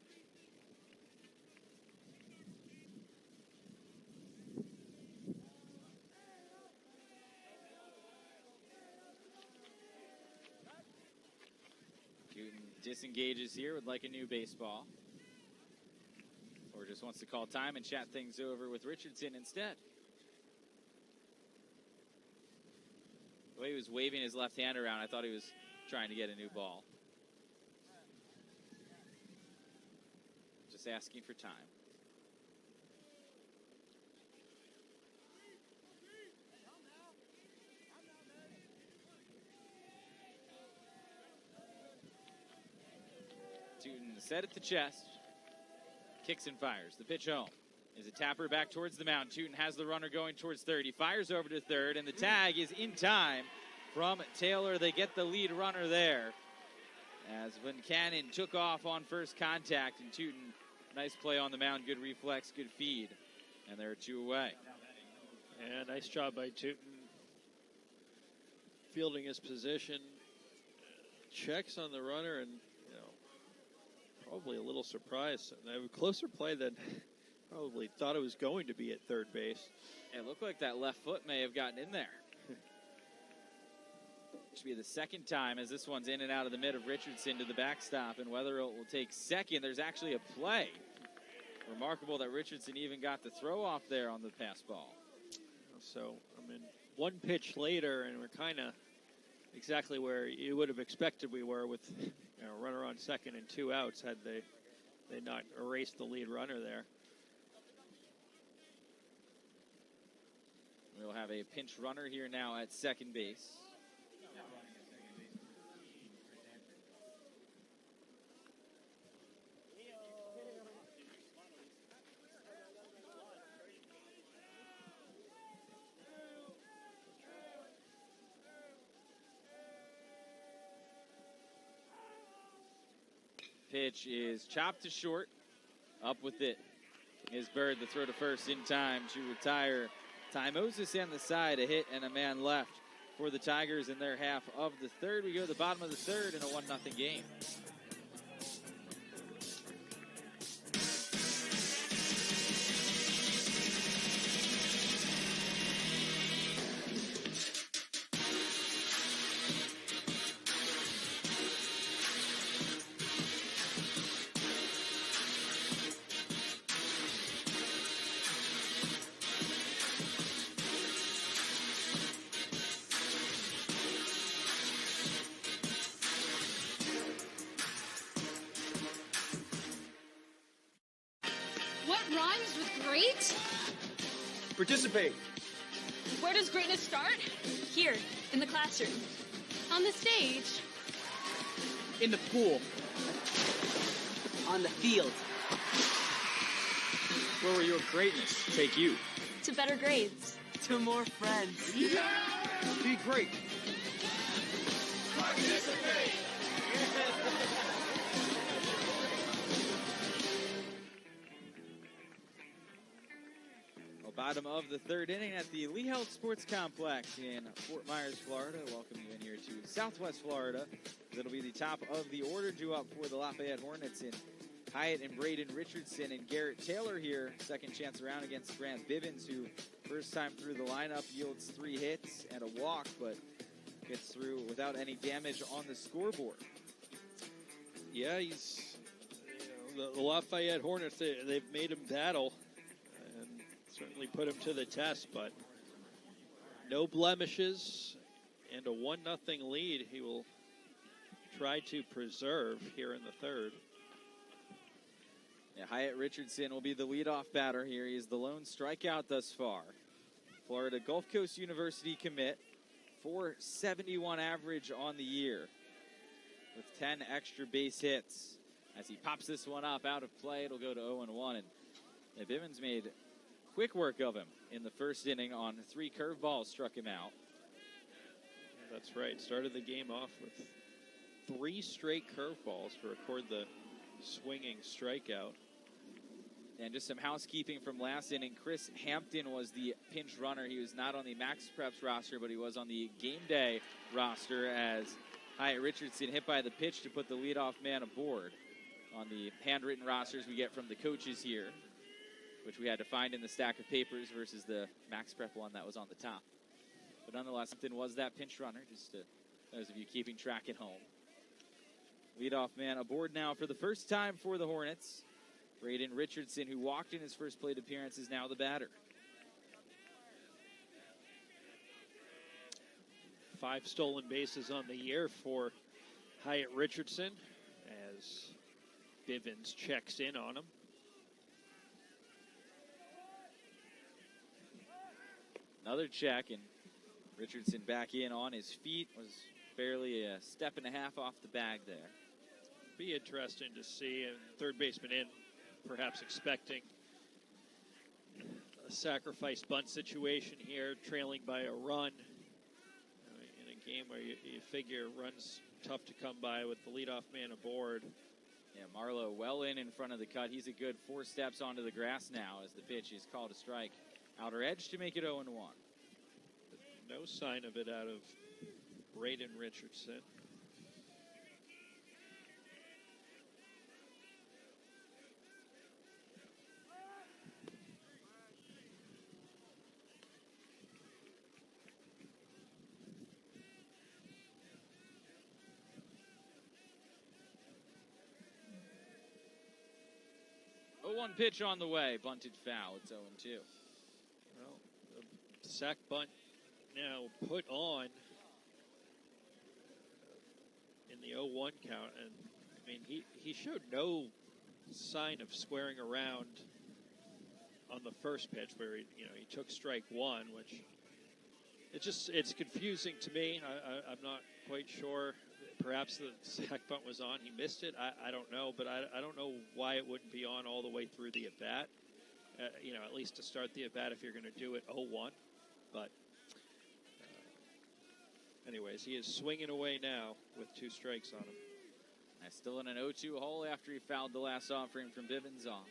Disengages here, would like a new baseball. Or just wants to call time and chat things over with Richardson instead. The way he was waving his left hand around, I thought he was trying to get a new ball. Just asking for time. Tootin set at the chest. Kicks and fires. The pitch home. Is a tapper back towards the mound. Tootin has the runner going towards third. He fires over to third, and the tag is in time from Taylor. They get the lead runner there. As Van Cannon took off on first contact, and Tootin, nice play on the mound, good reflex, good feed. And they're 2 away. And nice job by Tootin. Fielding his position. Checks on the runner, and probably a little surprised. A closer play than probably thought it was going to be at third base. It looked like that left foot may have gotten in there. Should be the second time as this one's in and out of the mid of Richardson to the backstop, and whether it will take second, there's actually a play. Remarkable that Richardson even got the throw off there on the pass ball. So, one pitch later, and we're kind of exactly where you would have expected we were with runner on second and 2 outs had they not erased the lead runner there. We'll have a pinch runner here now at second base. Pitch is chopped to short. Up with it is Bird. The throw to first in time to retire Ty Moses on the side. A hit and a man left for the Tigers in their half of the third. We go to the bottom of the third in a 1-0 game. What rhymes with great? Participate. Where does greatness start? Here, in the classroom. On the stage. In the pool. On the field. Where will your greatness take you? To better grades. To more friends. Yeah! Be great. Participate. Bottom of the third inning at the Lee Health Sports Complex in Fort Myers, Florida. Welcome you in here to Southwest Florida. That'll be the top of the order due up for the Lafayette Hornets in Hyatt and Braden Richardson and Garrett Taylor here. Second chance around against Grant Bivens, who first time through the lineup yields 3 hits and a walk, but gets through without any damage on the scoreboard. Yeah, he's the Lafayette Hornets, they've made him battle. Certainly put him to the test, but no blemishes and a 1-0 lead he will try to preserve here in the third. Yeah, Hyatt Richardson will be the leadoff batter here. He is the lone strikeout thus far. Florida Gulf Coast University commit, .471 average on the year with 10 extra base hits. As he pops this one up out of play, it'll go to 0-1. And Bivens made quick work of him in the first inning on 3 curveballs struck him out. That's right. Started the game off with 3 straight curveballs to record the swinging strikeout. And just some housekeeping from last inning. Chris Hampton was the pinch runner. He was not on the Max Preps roster, but he was on the game day roster as Hyatt Richardson hit by the pitch to put the leadoff man aboard on the handwritten rosters we get from the coaches here, which we had to find in the stack of papers versus the Max Prep one that was on the top. But nonetheless, Hampton was that pinch runner, just to those of you keeping track at home. Leadoff man aboard now for the first time for the Hornets. Braden Richardson, who walked in his first plate appearance, is now the batter. 5 stolen bases on the year for Hyatt Richardson as Bivens checks in on him. Another check, and Richardson back in on his feet. Was barely a step and a half off the bag there. Be interesting to see. And third baseman in, perhaps expecting a sacrifice bunt situation here, trailing by a run. In a game where you figure runs tough to come by with the leadoff man aboard. Yeah, Marlowe well in front of the cut. He's a good 4 steps onto the grass now as the pitch is called a strike. Outer edge to make it 0-1. No sign of it out of Braden Richardson. One pitch on the way, bunted foul. It's 0-2. Well, the sac bunt now put on in the 0-1 count, and I mean he showed no sign of squaring around on the first pitch where he took strike one, which it's confusing to me. I'm not quite sure. Perhaps the sac bunt was on. He missed it. I don't know, but I don't know why it wouldn't be on all the way through the at-bat. At least to start the at-bat if you're going to do it 0-1. But anyways, he is swinging away now with 2 strikes on him. Still in an 0-2 hole after he fouled the last offering from Bivens off.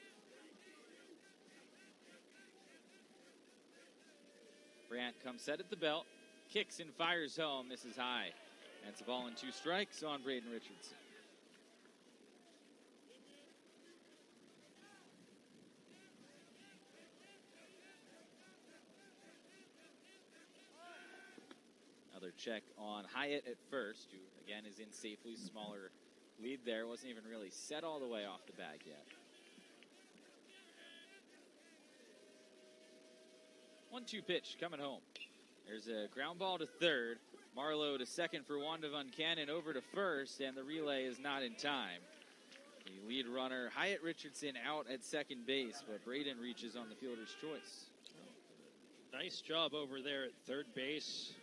Brandt comes set at the belt, kicks and fires home. This is high. That's a ball and 2 strikes on Braden Richardson. Another check on Hyatt at first, who again is in safely. Smaller lead there. Wasn't even really set all the way off the bag yet. 1-2 pitch coming home. There's a ground ball to third. Marlowe to second for Wanda Van Cannon, over to first, and the relay is not in time. The lead runner, Hyatt Richardson, out at second base, but Braden reaches on the fielder's choice. Nice job over there at third base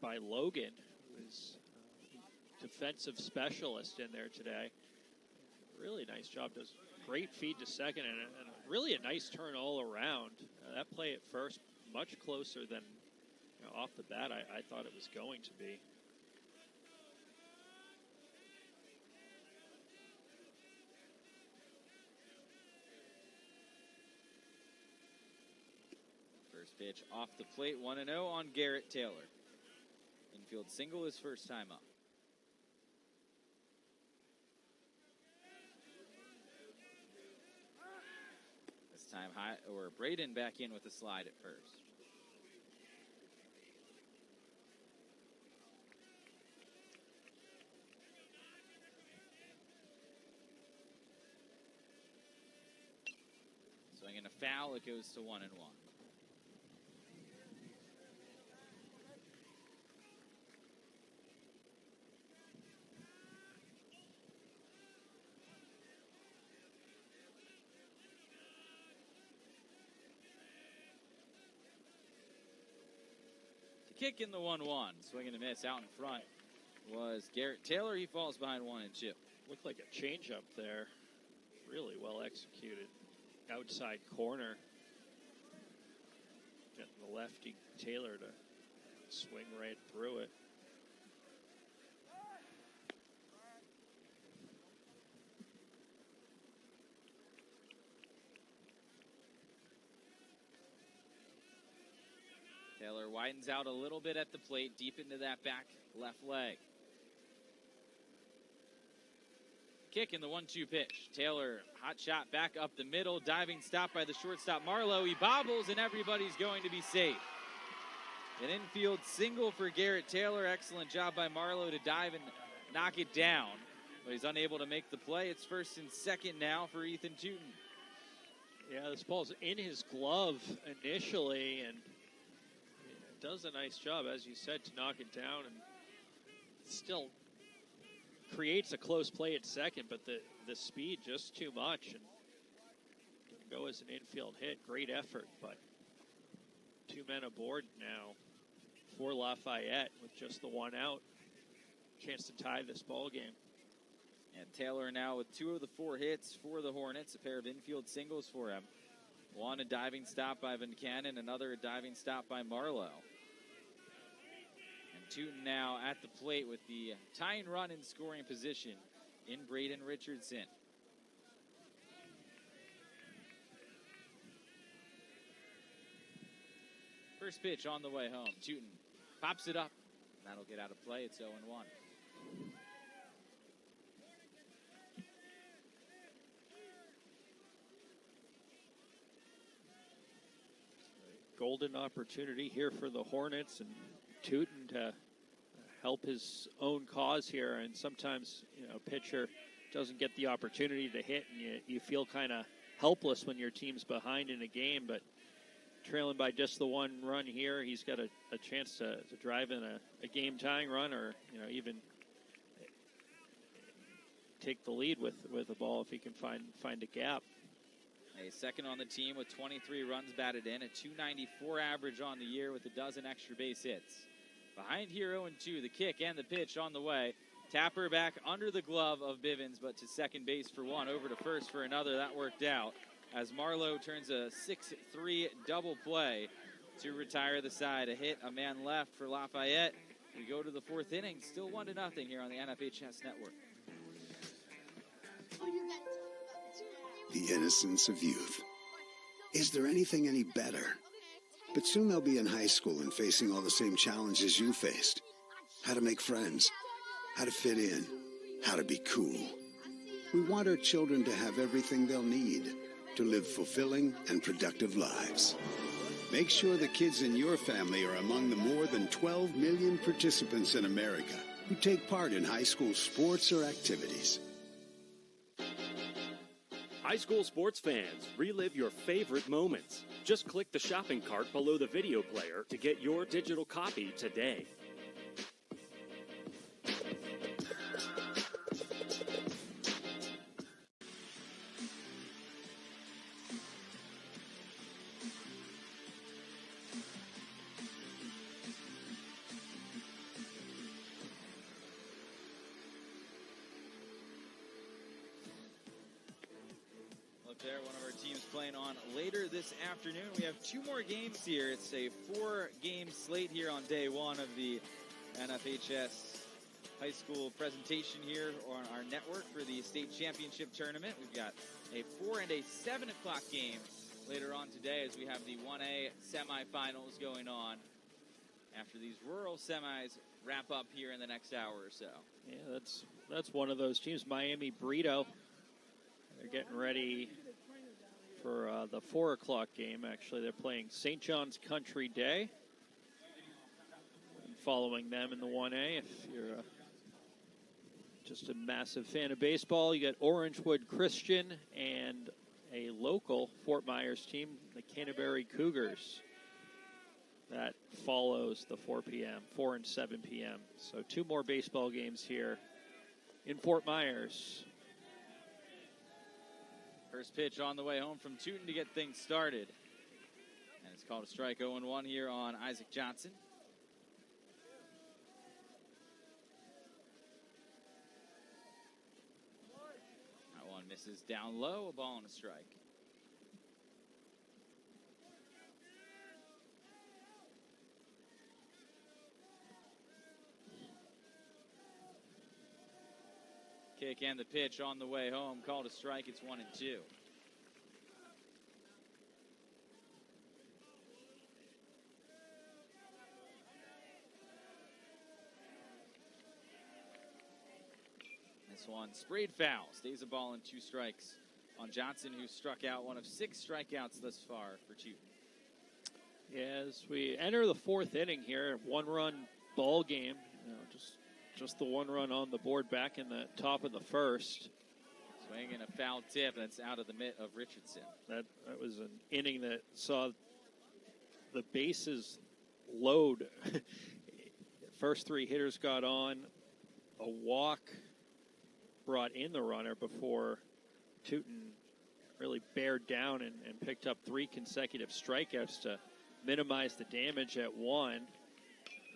by Logan, who is defensive specialist in there today. Really nice job. Does great feed to second, and really a nice turn all around. That play at first, much closer than off the bat I thought it was going to be. First pitch off the plate, 1-0 on Garrett Taylor. Infield single his first time up. This time Braden back in with a slide at first. Swinging a foul, it goes to 1-1. Kick in the 1-1. Swing and a miss out in front was Garrett Taylor. He falls behind 1-2. Looked like a changeup there. Really well executed. Outside corner. Getting the lefty Taylor to swing right through it. Taylor widens out a little bit at the plate, deep into that back left leg. Kick in the 1-2 pitch. Taylor, hot shot back up the middle, diving stop by the shortstop Marlowe. He bobbles and everybody's going to be safe. An infield single for Garrett Taylor. Excellent job by Marlowe to dive and knock it down, but he's unable to make the play. It's first and second now for Ethan Tootin. Yeah, this ball's in his glove initially, and does a nice job, as you said, to knock it down, and still creates a close play at second, but the speed just too much. And go as an infield hit. Great effort, but 2 men aboard now for Lafayette with just the 1 out. Chance to tie this ball game. And Taylor now with 2 of the 4 hits for the Hornets, a pair of infield singles for him. One a diving stop by Van Cannon, another a diving stop by Marlowe. And Tootin now at the plate with the tying run in scoring position in Braden Richardson. First pitch on the way home. Tootin pops it up. That'll get out of play. It's 0-1. Golden opportunity here for the Hornets, and Tootin to help his own cause here. And sometimes, a pitcher doesn't get the opportunity to hit, and you feel kind of helpless when your team's behind in a game. But trailing by just the 1 run here, he's got a chance to drive in a game-tying run, or even take the lead with a ball if he can find a gap. A second on the team with 23 runs batted in, a .294 average on the year with a dozen extra base hits. Behind here 0-2, the kick and the pitch on the way. Tapper back under the glove of Bivens, but to second base for 1, over to first for another. That worked out as Marlowe turns a 6-3 double play to retire the side. A hit, a man left for Lafayette. We go to the 4th inning, still 1-0 here on the NFHS Network. The innocence of youth. Is there anything any better? But soon they'll be in high school and facing all the same challenges you faced. How to make friends, how to fit in, how to be cool. We want our children to have everything they'll need to live fulfilling and productive lives. Make sure the kids in your family are among the more than 12 million participants in America who take part in high school sports or activities. High school sports fans, relive your favorite moments. Just click the shopping cart below the video player to get your digital copy today. There, one of our teams playing on later this afternoon. We have 2 more games here. It's a 4-game slate here on day 1 of the NFHS high school presentation here on our network for the state championship tournament. We've got a 4 and a 7 o'clock game later on today as we have the 1A semifinals going on after these rural semis wrap up here in the next hour or so. Yeah, that's one of those teams, Miami Brito. They're getting ready for the 4 o'clock game. Actually, they're playing St. John's Country Day. And following them in the 1A, if you're just a massive fan of baseball, you got Orangewood Christian and a local Fort Myers team, the Canterbury Cougars. That follows the 4 p.m., 4 and 7 p.m. So 2 more baseball games here in Fort Myers. First pitch on the way home from Tootin to get things started. And it's called a strike. 0-1 here on Isaac Johnson. That one misses down low, a ball and a strike. Kick and the pitch on the way home. Called a strike. It's 1-2. This one sprayed foul. Stays a ball and 2 strikes on Johnson, who struck out, one of 6 strikeouts thus far for Tootin. Yeah, as we enter the 4th inning here, 1-run ball game. Just the 1 run on the board back in the top of the 1st. Swing and a foul tip. That's out of the mitt of Richardson. That was an inning that saw the bases load. First 3 hitters got on, a walk, brought in the runner before Tootin really bared down and picked up 3 consecutive strikeouts to minimize the damage at 1.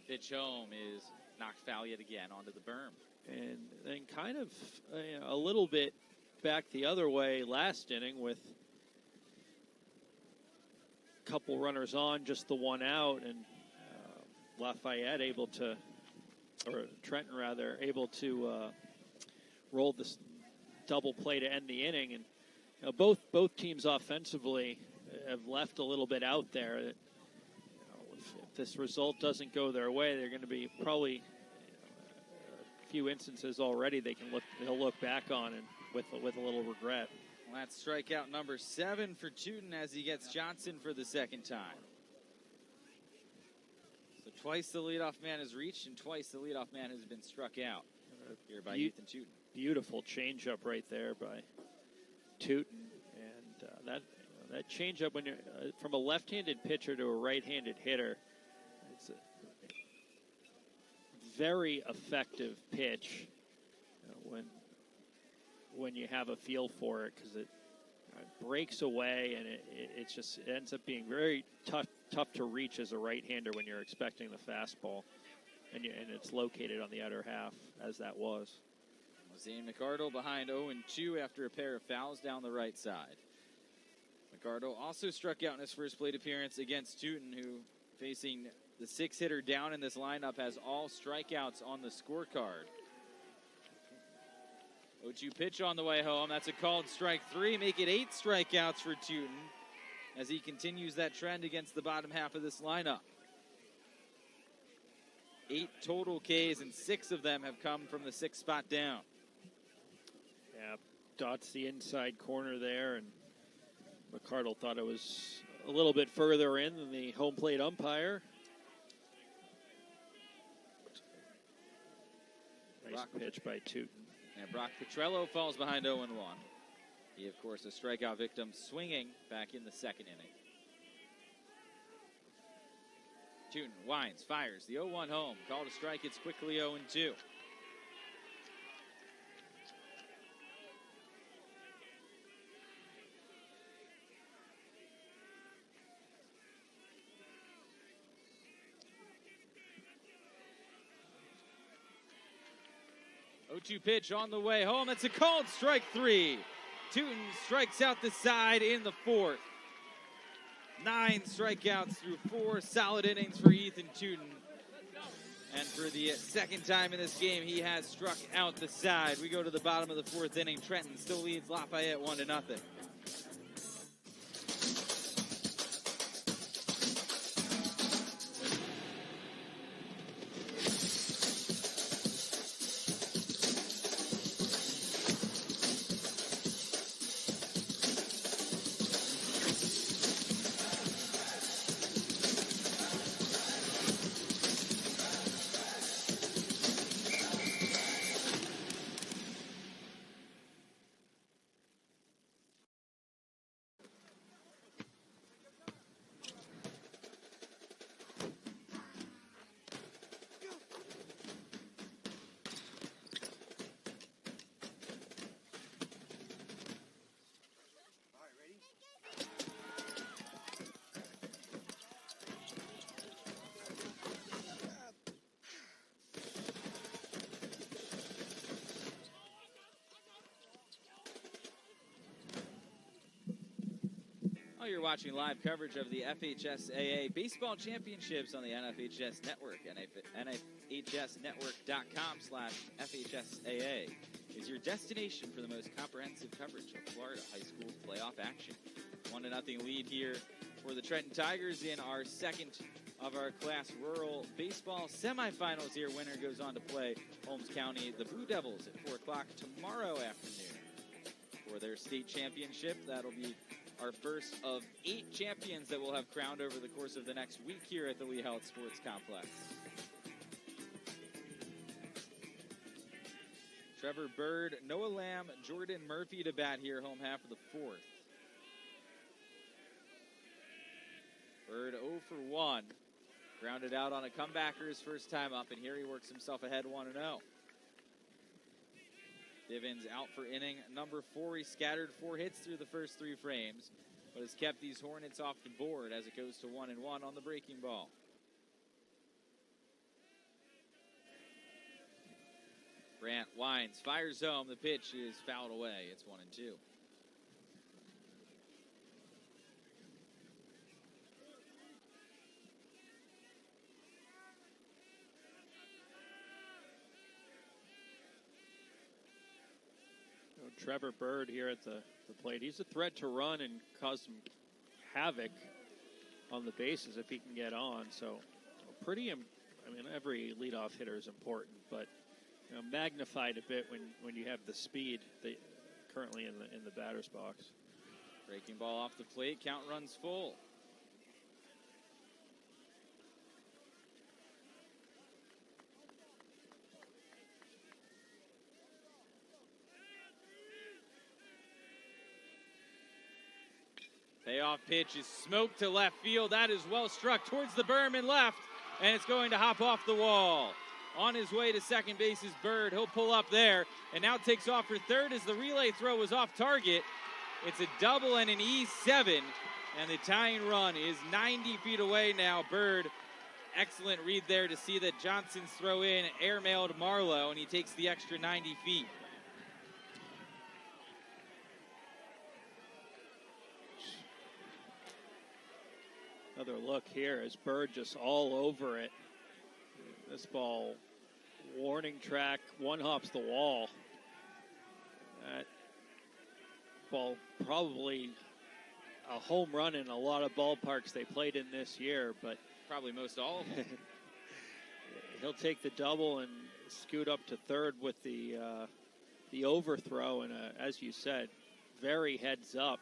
Pitch home is knocked foul yet again onto the berm. And then kind of a little bit back the other way last inning with a couple runners on, just the 1 out, and Lafayette able to, or Trenton rather, able to roll this double play to end the inning. And both teams offensively have left a little bit out there. That, if this result doesn't go their way, they're going to be probably a few instances already they'll look back on and with a little regret. Well, that's strikeout number 7 for Tootin as he gets Johnson for the second time. So twice the leadoff man has reached and twice the leadoff man has been struck out here by Ethan Tootin. Beautiful changeup right there by Tootin, and that changeup when you're from a left-handed pitcher to a right-handed hitter, it's a very effective pitch when you have a feel for it, because it breaks away and it just ends up being very tough to reach as a right-hander when you're expecting the fastball, and it's located on the outer half as that was. Zane McArdle behind 0-2 after a pair of fouls down the right side. McArdle also struck out in his first plate appearance against Tootin, who, facing the 6-hitter down in this lineup, has all strikeouts on the scorecard. 0-2 pitch on the way home. That's a called strike 3. Make it 8 strikeouts for Tootin as he continues that trend against the bottom half of this lineup. 8 total Ks, and 6 of them have come from the 6th spot down. Yeah, dots the inside corner there, and McArdle thought it was a little bit further in than the home plate umpire. Nice pitch by Tootin. And Brock Petrello falls behind 0-1. He, of course, a strikeout victim, swinging back in the second inning. Tootin winds, fires, the 0-1 home. Called a strike, it's quickly 0-2. Pitch on the way home. That's a called strike 3. Tootin strikes out the side in the 4th. 9 strikeouts through 4 solid innings for Ethan Tootin. And for the second time in this game, he has struck out the side. We go to the bottom of the 4th inning. Trenton still leads Lafayette 1-0. 1-0. You're watching live coverage of the FHSAA Baseball Championships on the NFHS Network. NFHSnetwork.com/FHSAA is your destination for the most comprehensive coverage of Florida high school playoff action. 1-0 lead here for the Trenton Tigers in our second of our Class Rural Baseball semifinals here. Winner goes on to play Holmes County, the Blue Devils, at 4 o'clock tomorrow afternoon for their state championship. That'll be our first of 8 champions that we'll have crowned over the course of the next week here at the Lee Health Sports Complex. Trevor Bird, Noah Lamb, Jordan Murphy to bat here, home half of the 4th. Bird 0 for 1. Grounded out on a comebacker his first time up, and here he works himself ahead 1-0. Bivens out for inning number 4. He scattered 4 hits through the first 3 frames, but has kept these Hornets off the board as it goes to 1-1 on the breaking ball. Grant winds, fires home. The pitch is fouled away. It's 1-2. Trevor Bird here at the plate. He's a threat to run and cause some havoc on the bases if he can get on. So pretty, I mean, every leadoff hitter is important, but magnified a bit when you have the speed currently in the batter's box. Breaking ball off the plate. Count runs full. Payoff pitch is smoked to left field. That is well struck towards the berm and left, and it's going to hop off the wall. On his way to second base is Bird. He'll pull up there and now takes off for third as the relay throw was off target. It's a double and an E7, and the tying run is 90 feet away now. Bird, excellent read there to see that Johnson's throw in airmailed Marlowe, and he takes the extra 90 feet. Another look here as Bird just all over it. This ball, warning track, one hops the wall. That ball probably a home run in a lot of ballparks they played in this year, but probably most all of them. He'll take the double and scoot up to third with the overthrow, and as you said, very heads up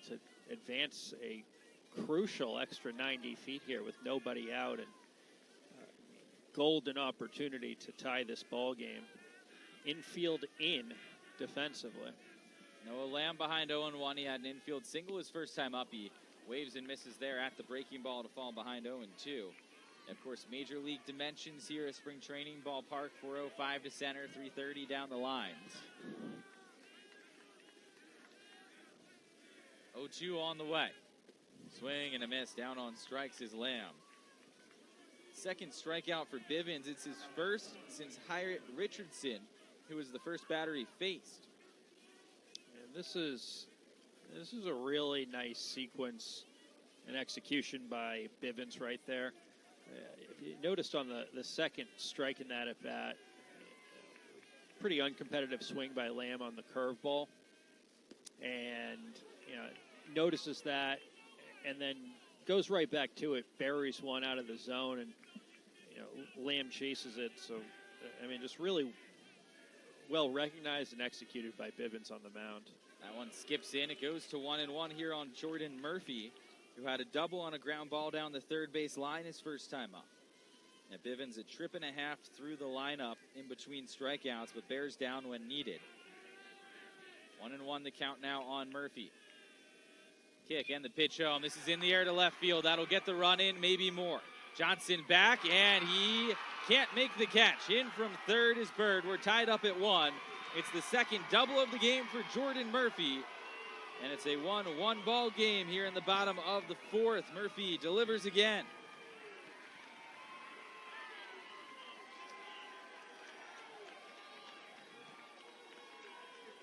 to advance a crucial extra 90 feet here with nobody out, and golden opportunity to tie this ball game. Infield in defensively. Noah Lamb behind 0-1. He had an infield single his first time up. He waves and misses there at the breaking ball to fall behind 0-2. And of course, major league dimensions here at spring training ballpark. 405 to center, 330 down the lines. 0-2 on the way. Swing and a miss. Down on strikes is Lamb. Second strikeout for Bivens. It's his first since Hyatt Richardson, who was the first batter he faced. And this is a really nice sequence and execution by Bivens right there. If you noticed on the second strike in that at bat, pretty uncompetitive swing by Lamb on the curveball, and notices that, and then goes right back to it, buries one out of the zone, and Lamb chases it. So, I mean, just really well recognized and executed by Bivens on the mound. That one skips in. It goes to 1-1 here on Jordan Murphy, who had a double on a ground ball down the third base line his first time up. Now Bivens a trip and a half through the lineup in between strikeouts, but bears down when needed. 1-1 the count now on Murphy. Kick and the pitch home. This is in the air to left field. That'll get the run in, maybe more. Johnson back, and he can't make the catch. In from third is Bird. We're tied up at 1. It's the second double of the game for Jordan Murphy, and it's a 1-1 ball game here in the bottom of the fourth. Murphy delivers again.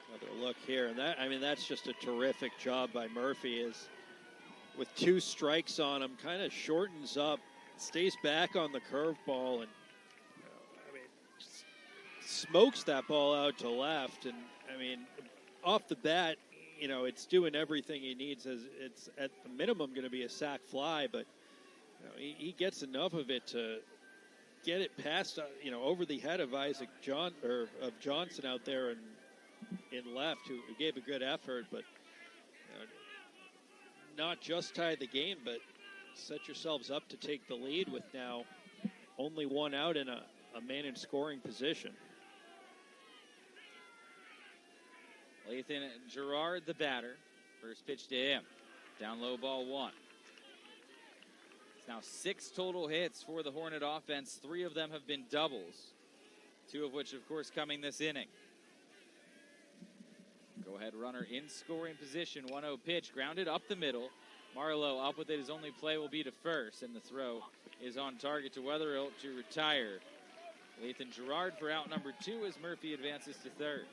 Another look here, and that's just a terrific job by Murphy. Is with 2 strikes on him, kind of shortens up, stays back on the curveball, and smokes that ball out to left. And off the bat, it's doing everything he needs. As it's at the minimum going to be a sac fly, but he gets enough of it to get it past, over the head of Johnson out there and in left, who gave a good effort, but not just tie the game, but set yourselves up to take the lead with now only 1 out in a man in scoring position. Lathan Gerard, the batter. First pitch to him. Down low, ball 1. It's now 6 total hits for the Hornet offense. 3 of them have been doubles. 2 of which, of course, coming this inning. Go-ahead runner in scoring position. 1-0 pitch, grounded up the middle. Marlowe up with it. His only play will be to first, and the throw is on target to Wetherill to retire. Lathan Gerard for out number 2 as Murphy advances to third.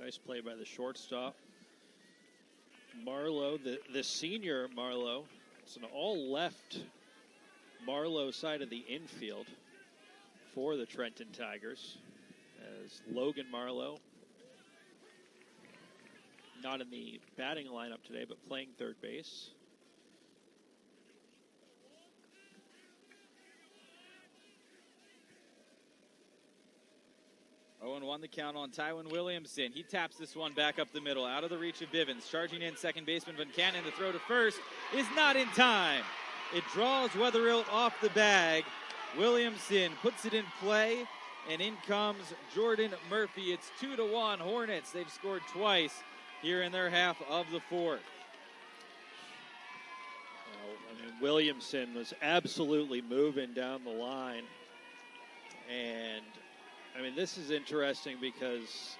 Nice play by the shortstop. Marlowe, the senior Marlowe. It's an all-left Marlowe side of the infield for the Trenton Tigers. As Logan Marlowe, not in the batting lineup today, but playing third base. Oh, 0-1 the count on Tywin Williamson. He taps this one back up the middle, out of the reach of Bivens. Charging in second baseman Van Cannon. The throw to first is not in time. It draws Wetherill off the bag. Williamson puts it in play, and in comes Jordan Murphy. It's 2-1 Hornets. They've scored twice here in their half of the fourth. Well, I mean, Williamson was absolutely moving down the line. And, I mean, this is interesting because,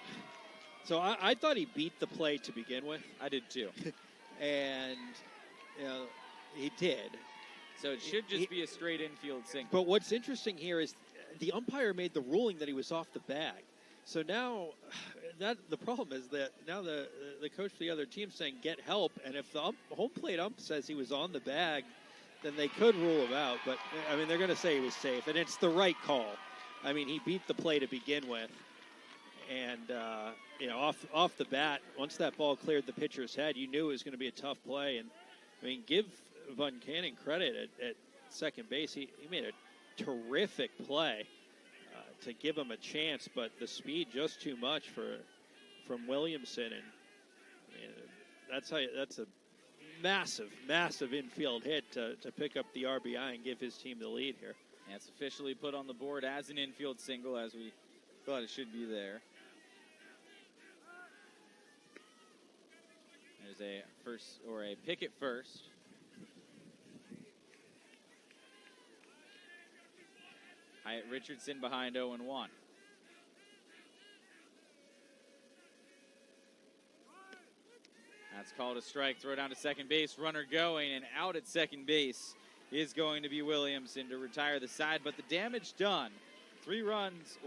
so I thought he beat the play to begin with. I did too. And, you know, he did. So it should just be a straight infield single. But what's interesting here is the umpire made the ruling that he was off the bag. So now, the problem is that now the coach for the other team saying get help, and if the home plate ump says he was on the bag, then they could rule him out. But I mean, they're going to say he was safe, and it's the right call. I mean, he beat the play to begin with, and you know, off the bat, once that ball cleared the pitcher's head, you knew it was going to be a tough play. And I mean, give Van Cannon credit at second base. He made a terrific play to give him a chance, but the speed just too much from Williamson, and I mean, that's a massive infield hit to pick up the RBI and give his team the lead here. And it's officially put on the board as an infield single, as we thought it should be there. There's a first, or a pick at first. Hyatt Richardson behind 0-1. That's called a strike. Throw down to second base. Runner going, and out at second base is going to be Williamson to retire the side. But the damage done. 2 runs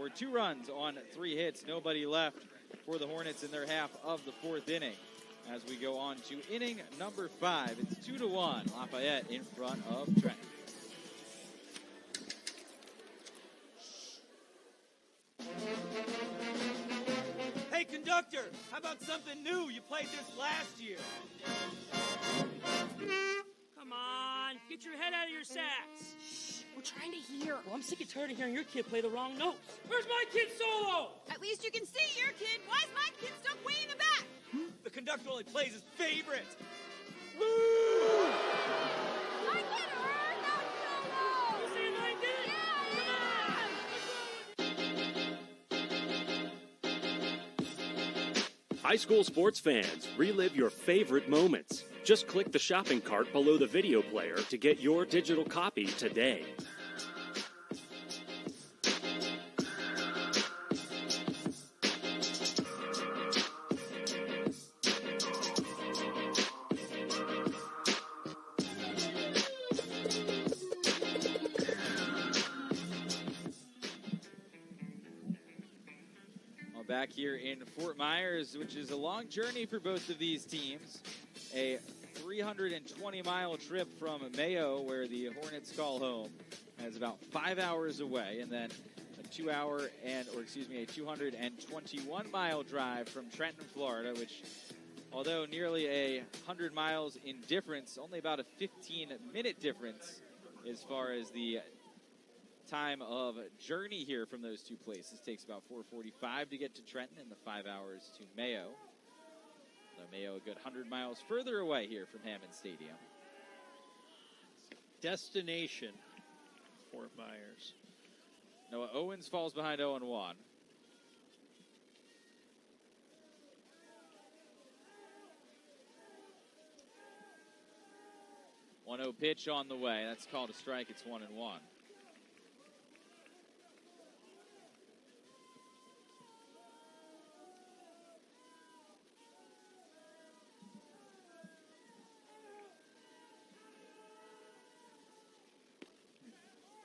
on 3 hits. Nobody left for the Hornets in their half of the fourth inning. As we go on to inning number 5. It's 2-1. Lafayette in front of Trenton. Hey, conductor, how about something new? You played this last year. Come on, get your head out of your sacks. Shh, we're trying to hear. Well, I'm sick and tired of hearing your kid play the wrong notes. Where's my kid solo? At least you can see your kid. Why is my kid stuck way in the back? The conductor only plays his favorite. My kid heard that solo. You saying I did? High school sports fans, relive your favorite moments. Just click the shopping cart below the video player to get your digital copy today. Back here in Fort Myers, which is a long journey for both of these teams. A 320-mile trip from Mayo, where the Hornets call home, is about 5 hours away, and then a 221-mile drive from Trenton, Florida, which, although nearly 100 miles in difference, only about a 15-minute difference as far as the time of journey here from those two places. Takes about 4:45 to get to Trenton and the 5 hours to Mayo. Though Mayo a good 100 miles further away here from Hammond Stadium. Destination, Fort Myers. Noah Owens falls behind 0-1. 1-0 pitch on the way. That's called a strike. It's 1-1.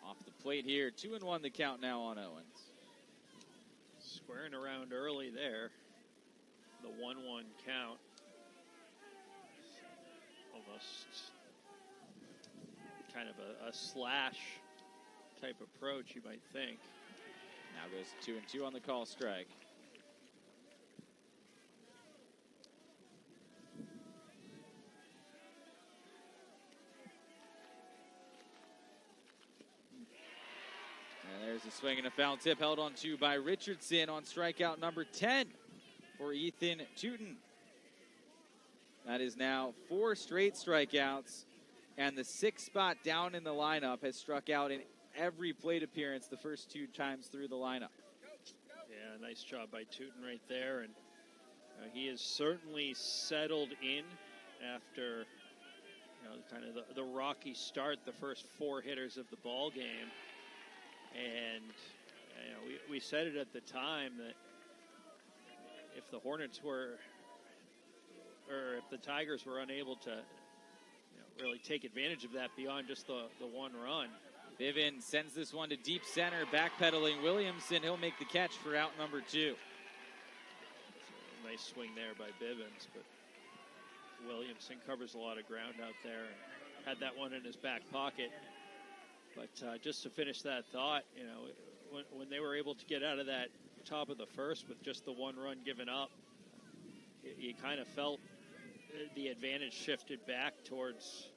Off the plate here. 2-1 the count now on Owens. Squaring around early there. The 1-1 count. Almost kind of a slash type approach, you might think. Now goes 2-2 on the call strike. And there's a swing and a foul tip held on to by Richardson on strikeout number 10 for Ethan Tootin. That is now 4 straight strikeouts, and the 6th spot down in the lineup has struck out in every plate appearance the first 2 times through the lineup. Yeah, nice job by Tootin right there, and he has certainly settled in after kind of the rocky start, the first 4 hitters of the ball game. And we said it at the time that if the Hornets were, or if the Tigers were unable to really take advantage of that beyond just the 1 run. Bivin sends this one to deep center, backpedaling Williamson. He'll make the catch for out number 2. Nice swing there by Bivens, but Williamson covers a lot of ground out there and had that one in his back pocket. But just to finish that thought, when they were able to get out of that top of the first with just the 1 run given up, you kind of felt the advantage shifted back towards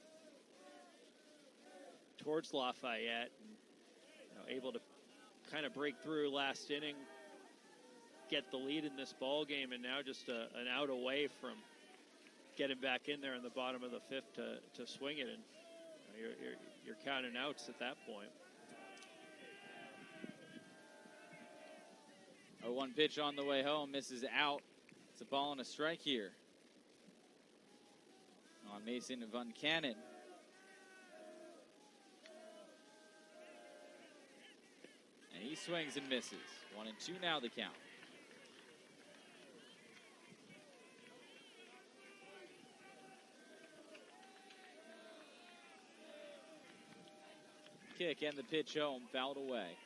Lafayette, and able to kind of break through last inning, get the lead in this ball game, and now just an out away from getting back in there in the bottom of the 5th to swing it, and you're counting outs at that point. 0-1 pitch on the way home, misses out. It's a ball and a strike here on Mason Van Cannon. And he swings and misses. 1-2 now the count. Kick and the pitch home, fouled away.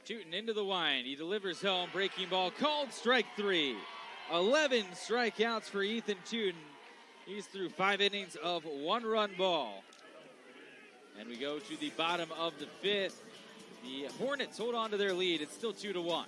Tootin into the wind. He delivers home. Breaking ball called strike 3. 11 strikeouts for Ethan Tootin. He's through 5 innings of 1-run ball. And we go to the bottom of the 5th. The Hornets hold on to their lead. It's still 2-1.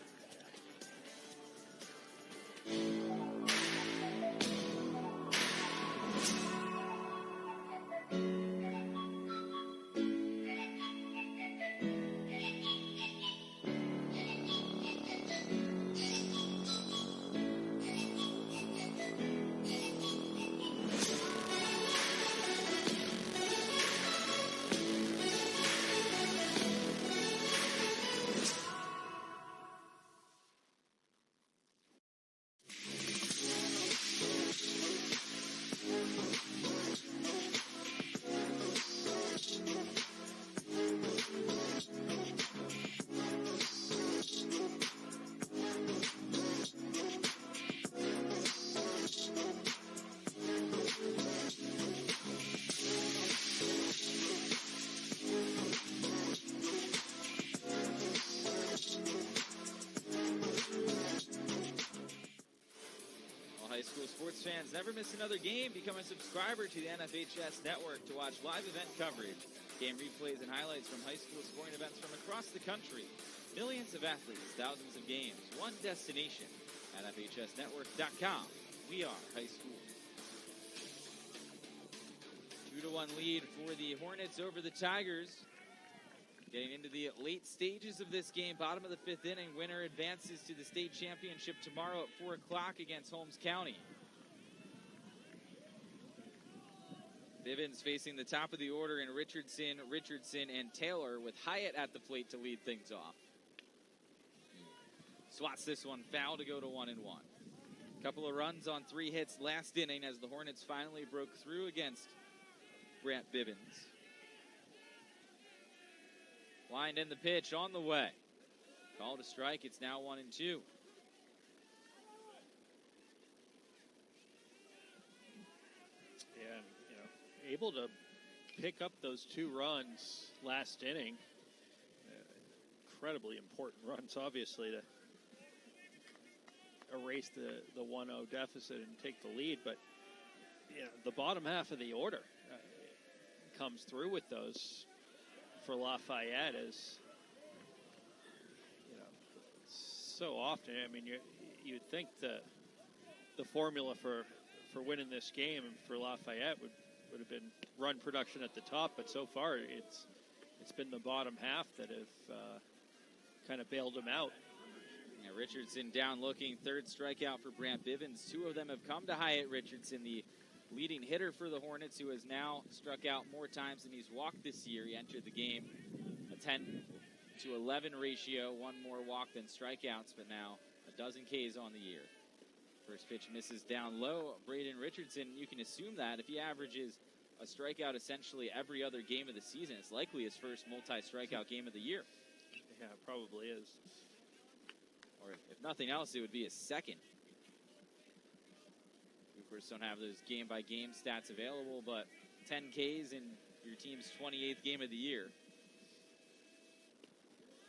Sports fans, never miss another game. Become a subscriber to the NFHS network to watch live event coverage, game replays, and highlights from high school sporting events from across the country. Millions of athletes, thousands of games, one destination. NFHSnetwork.com. We are high school. 2-1 lead for the Hornets over the Tigers. Getting into the late stages of this game, bottom of the 5th inning, winner advances to the state championship tomorrow at 4 o'clock against Holmes County. Bivens facing the top of the order in Richardson, and Taylor, with Hyatt at the plate to lead things off. Swats this one foul to go to 1-1. Couple of runs on 3 hits last inning as the Hornets finally broke through against Brant Bivens. Wind in the pitch on the way. Called a strike. It's now 1-2. Yeah, able to pick up those 2 runs last inning. Incredibly important runs, obviously, to erase the 1-0 deficit and take the lead. But the bottom half of the order comes through with those for Lafayette, as so often. I mean, you'd think the formula for winning this game for Lafayette would have been run production at the top, but so far it's been the bottom half that have kind of bailed them out. Yeah, Richardson down looking, 3rd strikeout for Brant Bivens. 2 of them have come to Hyatt Richardson, the leading hitter for the Hornets, who has now struck out more times than he's walked this year. He entered the game a 10-to-11 ratio, 1 more walk than strikeouts, but now a dozen Ks on the year. First pitch misses down low. Braden Richardson, you can assume that if he averages a strikeout essentially every other game of the season, it's likely his first multi-strikeout game of the year. Yeah, it probably is. Or if nothing else, it would be his second. We, of course, don't have those game-by-game stats available, but 10 Ks in your team's 28th game of the year.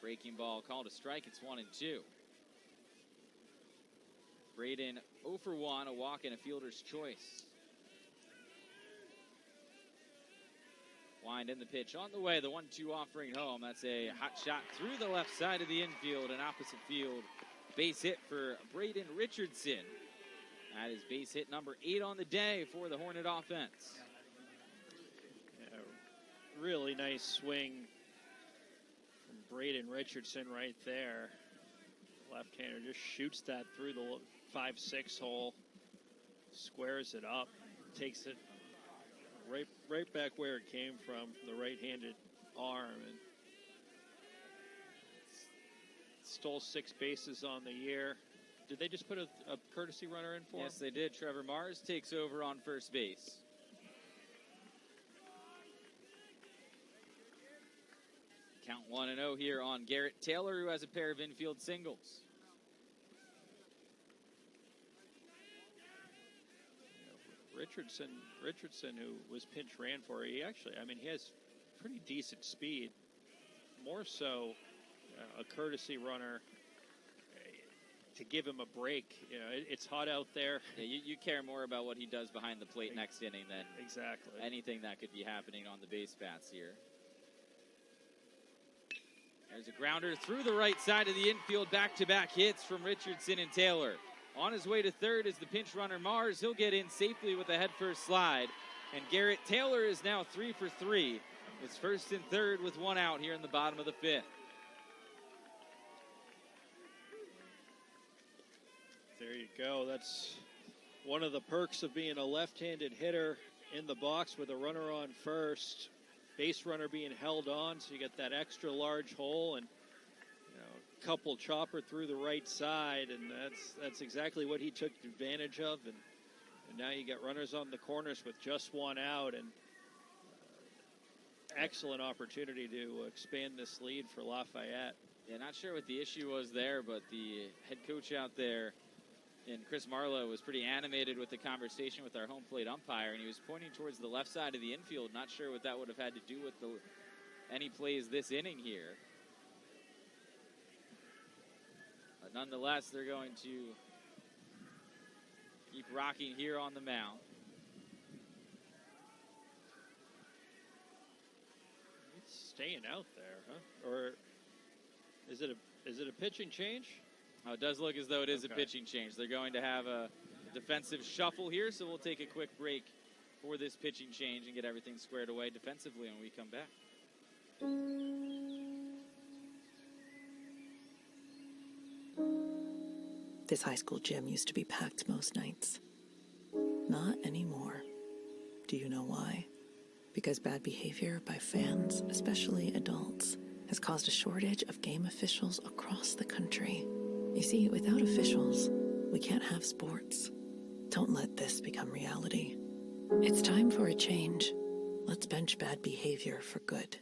Breaking ball called a strike. It's 1-2. Braden 0 for 1, a walk and a fielder's choice. Wind in the pitch on the way. The 1-2 offering home. That's a hot shot through the left side of the infield and opposite field. Base hit for Braden Richardson. That is base hit number 8 on the day for the Hornet offense. Yeah, really nice swing from Braden Richardson right there. Left-hander just shoots that through the 5-6 hole, squares it up, takes it right back where it came from the right-handed arm, and stole 6 bases on the year. Did they just put a courtesy runner in for him? Yes, they did. Trevor Mars takes over on first base. Count 1-0 here on Garrett Taylor, who has a pair of infield singles. Richardson, who was pinch ran for, he has pretty decent speed. More so a courtesy runner to give him a break. It's hot out there. Yeah, you care more about what he does behind the plate next inning than exactly anything that could be happening on the base paths here. There's a grounder through the right side of the infield. Back-to-back hits from Richardson and Taylor. On his way to third is the pinch runner Mars. He'll get in safely with a head-first slide. And Garrett Taylor is now 3 for 3. It's first and third with 1 out here in the bottom of the 5th. There you go. That's one of the perks of being a left-handed hitter in the box with a runner on first. Base runner being held on, so you get that extra large hole, and couple chopper through the right side, and that's exactly what he took advantage of, and now you get runners on the corners with just 1 out, and excellent opportunity to expand this lead for Lafayette. Yeah, not sure what the issue was there, but the head coach out there, and Chris Marlowe, was pretty animated with the conversation with our home plate umpire, and he was pointing towards the left side of the infield. Not sure what that would have had to do with any plays this inning here. But nonetheless, they're going to keep rocking here on the mound. It's staying out there, huh? Or is it a pitching change? Oh, it does look as though it is a pitching change. They're going to have a defensive shuffle here, so we'll take a quick break for this pitching change and get everything squared away defensively when we come back. This high school gym used to be packed most nights. Not anymore. Do you know why? Because bad behavior by fans, especially adults, has caused a shortage of game officials across the country. You see, without officials, we can't have sports. Don't let this become reality. It's time for a change. Let's bench bad behavior for good.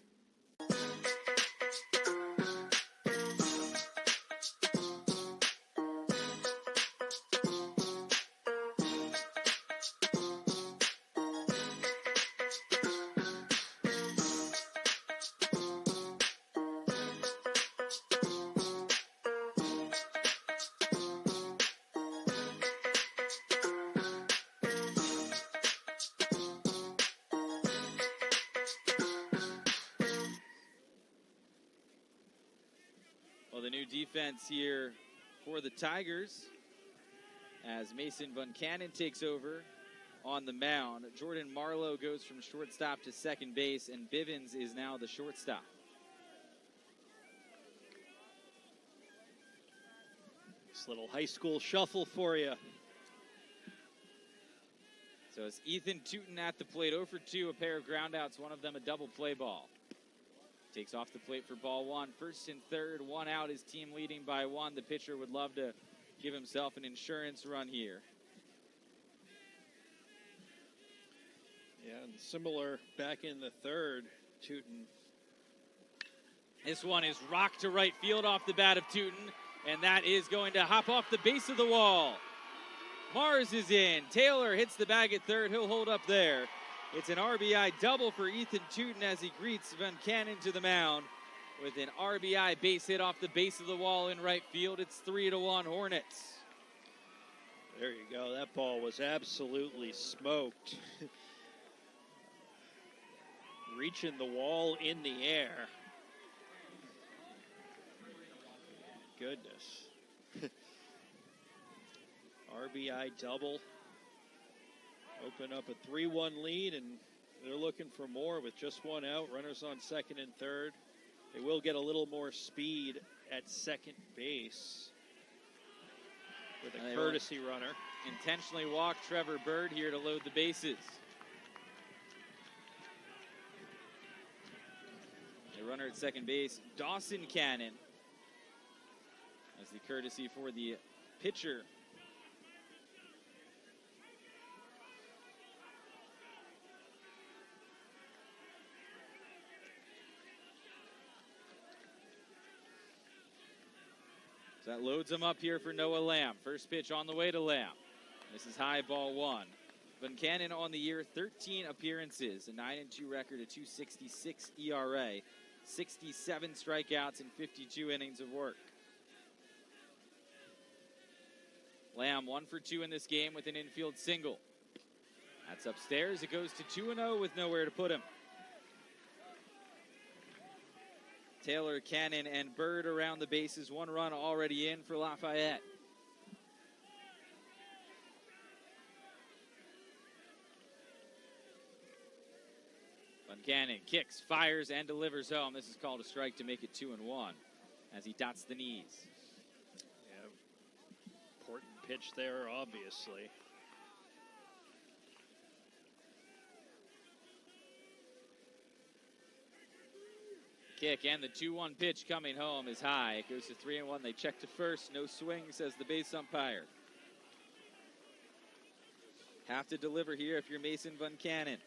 Well, the new defense here for the Tigers as Mason Buncannon takes over on the mound. Jordan Marlowe goes from shortstop to second base, and Bivens is now the shortstop. This little high school shuffle for you. So it's Ethan Tootin at the plate, 0 for 2, a pair of groundouts, one of them a double play ball. Takes off the plate for ball one. First and third, one out. His team leading by one. The pitcher would love to give himself an insurance run here. Yeah, and similar back in the third, Tootin. This one is rocked to right field off the bat of Tootin, and that is going to hop off the base of the wall. Mars is in. Taylor hits the bag at third. He'll hold up there. It's an RBI double for Ethan Tootin as he greets Buncannon to the mound with an RBI base hit off the base of the wall in right field. It's 3-1 Hornets. There you go. That ball was absolutely smoked. Reaching the wall in the air. Goodness. RBI double. Open up a 3-1 lead, and they're looking for more with just one out. Runners on second and third. They will get a little more speed at second base with a courtesy runner. Intentionally walk Trevor Bird here to load the bases. The runner at second base, Dawson Cannon, as the courtesy for the pitcher. So that loads him up here for Noah Lamb. First pitch on the way to Lamb. This is high, ball one. Buncannon on the year, 13 appearances, a 9-2 record, a 2.66 ERA, 67 strikeouts, and 52 innings of work. Lamb 1 for 2 in this game with an infield single. That's upstairs. It goes to 2-0 with nowhere to put him. Taylor, Cannon, and Bird around the bases. One run already in for Lafayette. Buncannon kicks, fires, and delivers home. This is called a strike to make it 2-1 as he dots the knees. Yeah, important pitch there, obviously. Kick and the 2-1 pitch coming home is high. It goes to 3-1. They check to first. No swing, says the base umpire. Have to deliver here if you're Mason Buncannon.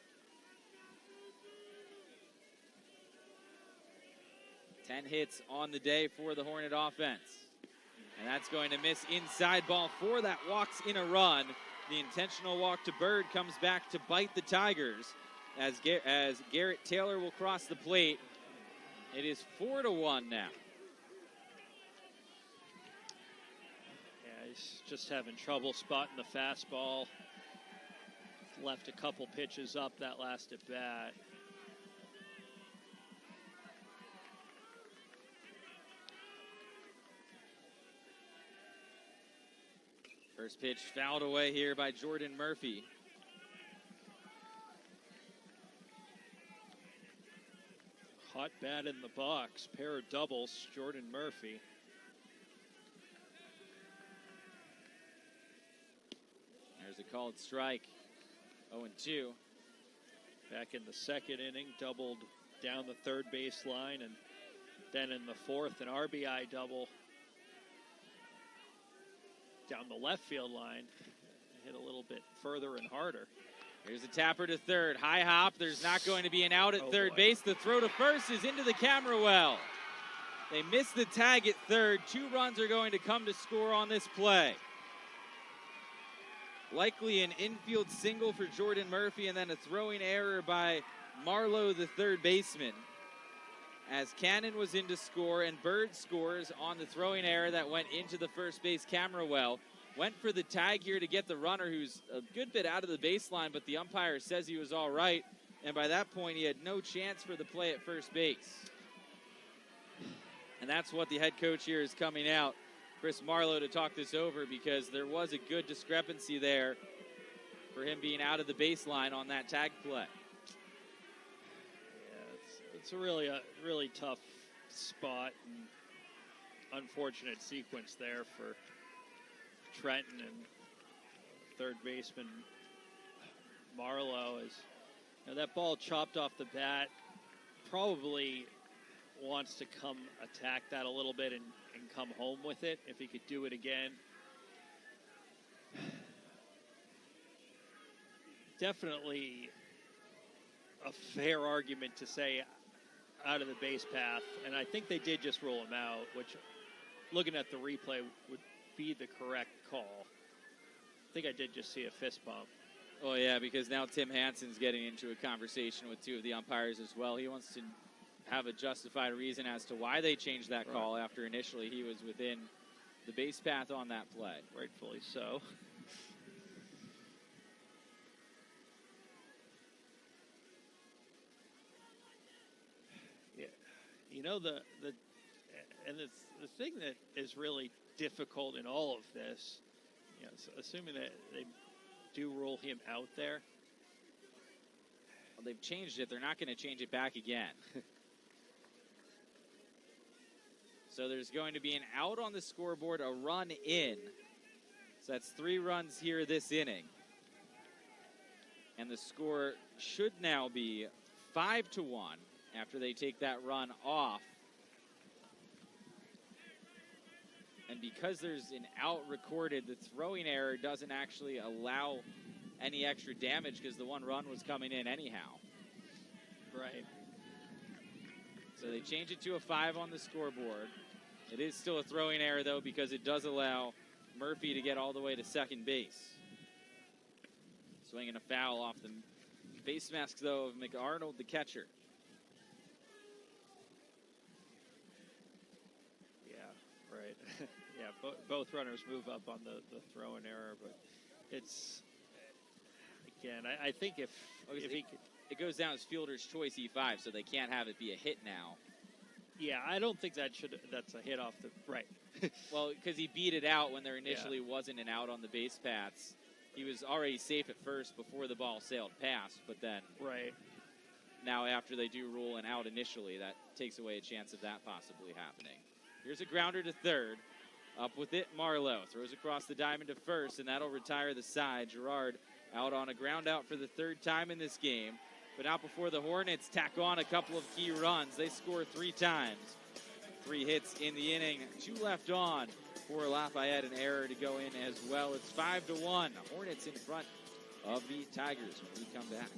10 hits on the day for the Hornet offense. And that's going to miss inside, ball 4. That walks in a run. The intentional walk to Bird comes back to bite the Tigers as Garrett Taylor will cross the plate. It is 4-1 now. Yeah, he's just having trouble spotting the fastball. Left a couple pitches up that last at bat. First pitch fouled away here by Jordan Murphy. Hot bat in the box, pair of doubles, Jordan Murphy. There's a called strike, 0-2. back in the second inning, doubled down the third base line, and then in the fourth, an RBI double down the left field line. Hit a little bit further and harder. Here's a tapper to third. High hop. There's not going to be an out at third base. The throw to first is into the camera well. They missed the tag at third. 2 runs are going to come to score on this play. Likely an infield single for Jordan Murphy, and then a throwing error by Marlowe, the third baseman. As Cannon was in to score, and Bird scores on the throwing error that went into the first base camera well. Went for the tag here to get the runner, who's a good bit out of the baseline, but the umpire says he was all right. And by that point, he had no chance for the play at first base. And that's what the head coach here is coming out, Chris Marlowe, to talk this over, because there was a good discrepancy there for him being out of the baseline on that tag play. Yeah, it's a really tough spot and unfortunate sequence there for Trenton, and third baseman Marlowe. Is, you know, that ball chopped off the bat, probably wants to come attack that a little bit and come home with it if he could do it again. Definitely a fair argument to say out of the base path, and I think they did just rule him out, which, looking at the replay, would be the correct call. I think I did just see a fist bump. Oh, yeah, because now Tim Hansen's getting into a conversation with 2 of the umpires as well. He wants to have a justified reason as to why they changed that call after initially he was within the base path on that play. Rightfully so. Yeah, you know, the thing that is really difficult in all of this, you know, assuming that they do rule him out there. Well, they've changed it. They're not going to change it back again. So there's going to be an out on the scoreboard, a run in. So that's 3 runs here this inning. And the score should now be 5-1 after they take that run off. And because there's an out recorded, the throwing error doesn't actually allow any extra damage because the 1 run was coming in anyhow. Right. So they change it to a 5 on the scoreboard. It is still a throwing error, though, because it does allow Murphy to get all the way to second base. Swinging a foul off the face mask, though, of McArnold, the catcher. Right. Yeah, both runners move up on the throw and error, but it's, again, I think if he could, it goes down as fielder's choice E5, so they can't have it be a hit now. Yeah, I don't think that's a hit off the, right. Well, because he beat it out when there initially wasn't an out on the base paths. He was already safe at first before the ball sailed past, but then now after they do rule an out initially, that takes away a chance of that possibly happening. Here's a grounder to third. Up with it, Marlowe. Throws across the diamond to first, and that'll retire the side. Gerard out on a ground out for the 3rd time in this game. But not before the Hornets tack on a couple of key runs. They score 3 times. 3 hits in the inning. 2 left on for Lafayette. An error to go in as well. It's 5-1. Hornets in front of the Tigers when we come back.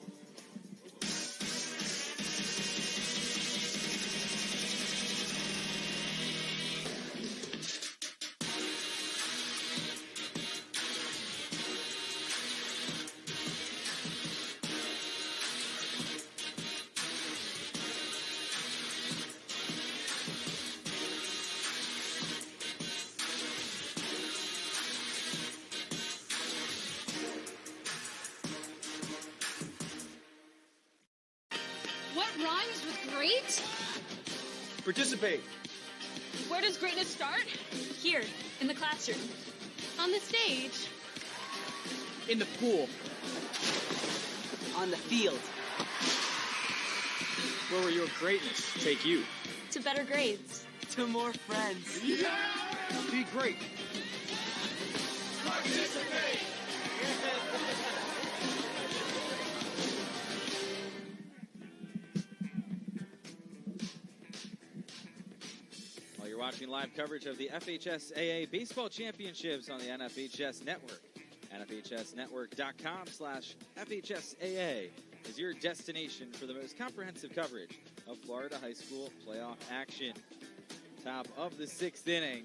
Rhymes with great? Participate. Where does greatness start? Here, in the classroom. On the stage. In the pool. On the field. Where will your greatness take you? To better grades. To more friends. Yeah! Be great. Participate. watching live coverage of the FHSAA Baseball Championships on the NFHS Network. NFHSnetwork.com/FHSAA is your destination for the most comprehensive coverage of Florida high school playoff action. Top of the 6th inning.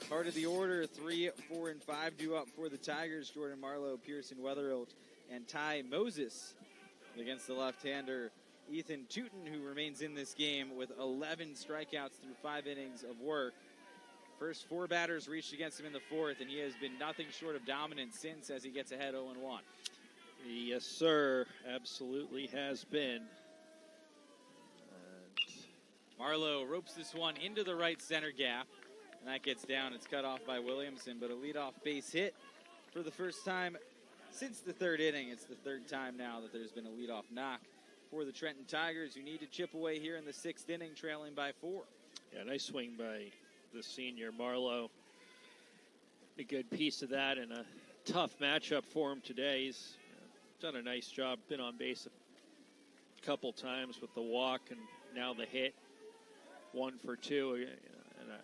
Part of the order, 3, 4, and 5 due up for the Tigers. Jordan Marlowe, Pearson Weatherill, and Ty Moses against the left-hander Ethan Tootin, who remains in this game with 11 strikeouts through 5 innings of work. First 4 batters reached against him in the 4th, and he has been nothing short of dominant since as he gets ahead 0-1. Yes, sir. Absolutely has been. Marlowe ropes this one into the right center gap, and that gets down. It's cut off by Williamson, but a leadoff base hit for the first time since the 3rd inning. It's the 3rd time now that there's been a leadoff knock for the Trenton Tigers, who need to chip away here in the 6th inning, trailing by 4. Yeah, nice swing by the senior Marlowe. A good piece of that and a tough matchup for him today. He's done a nice job, been on base a couple times with the walk and now the hit. 1 for 2, and a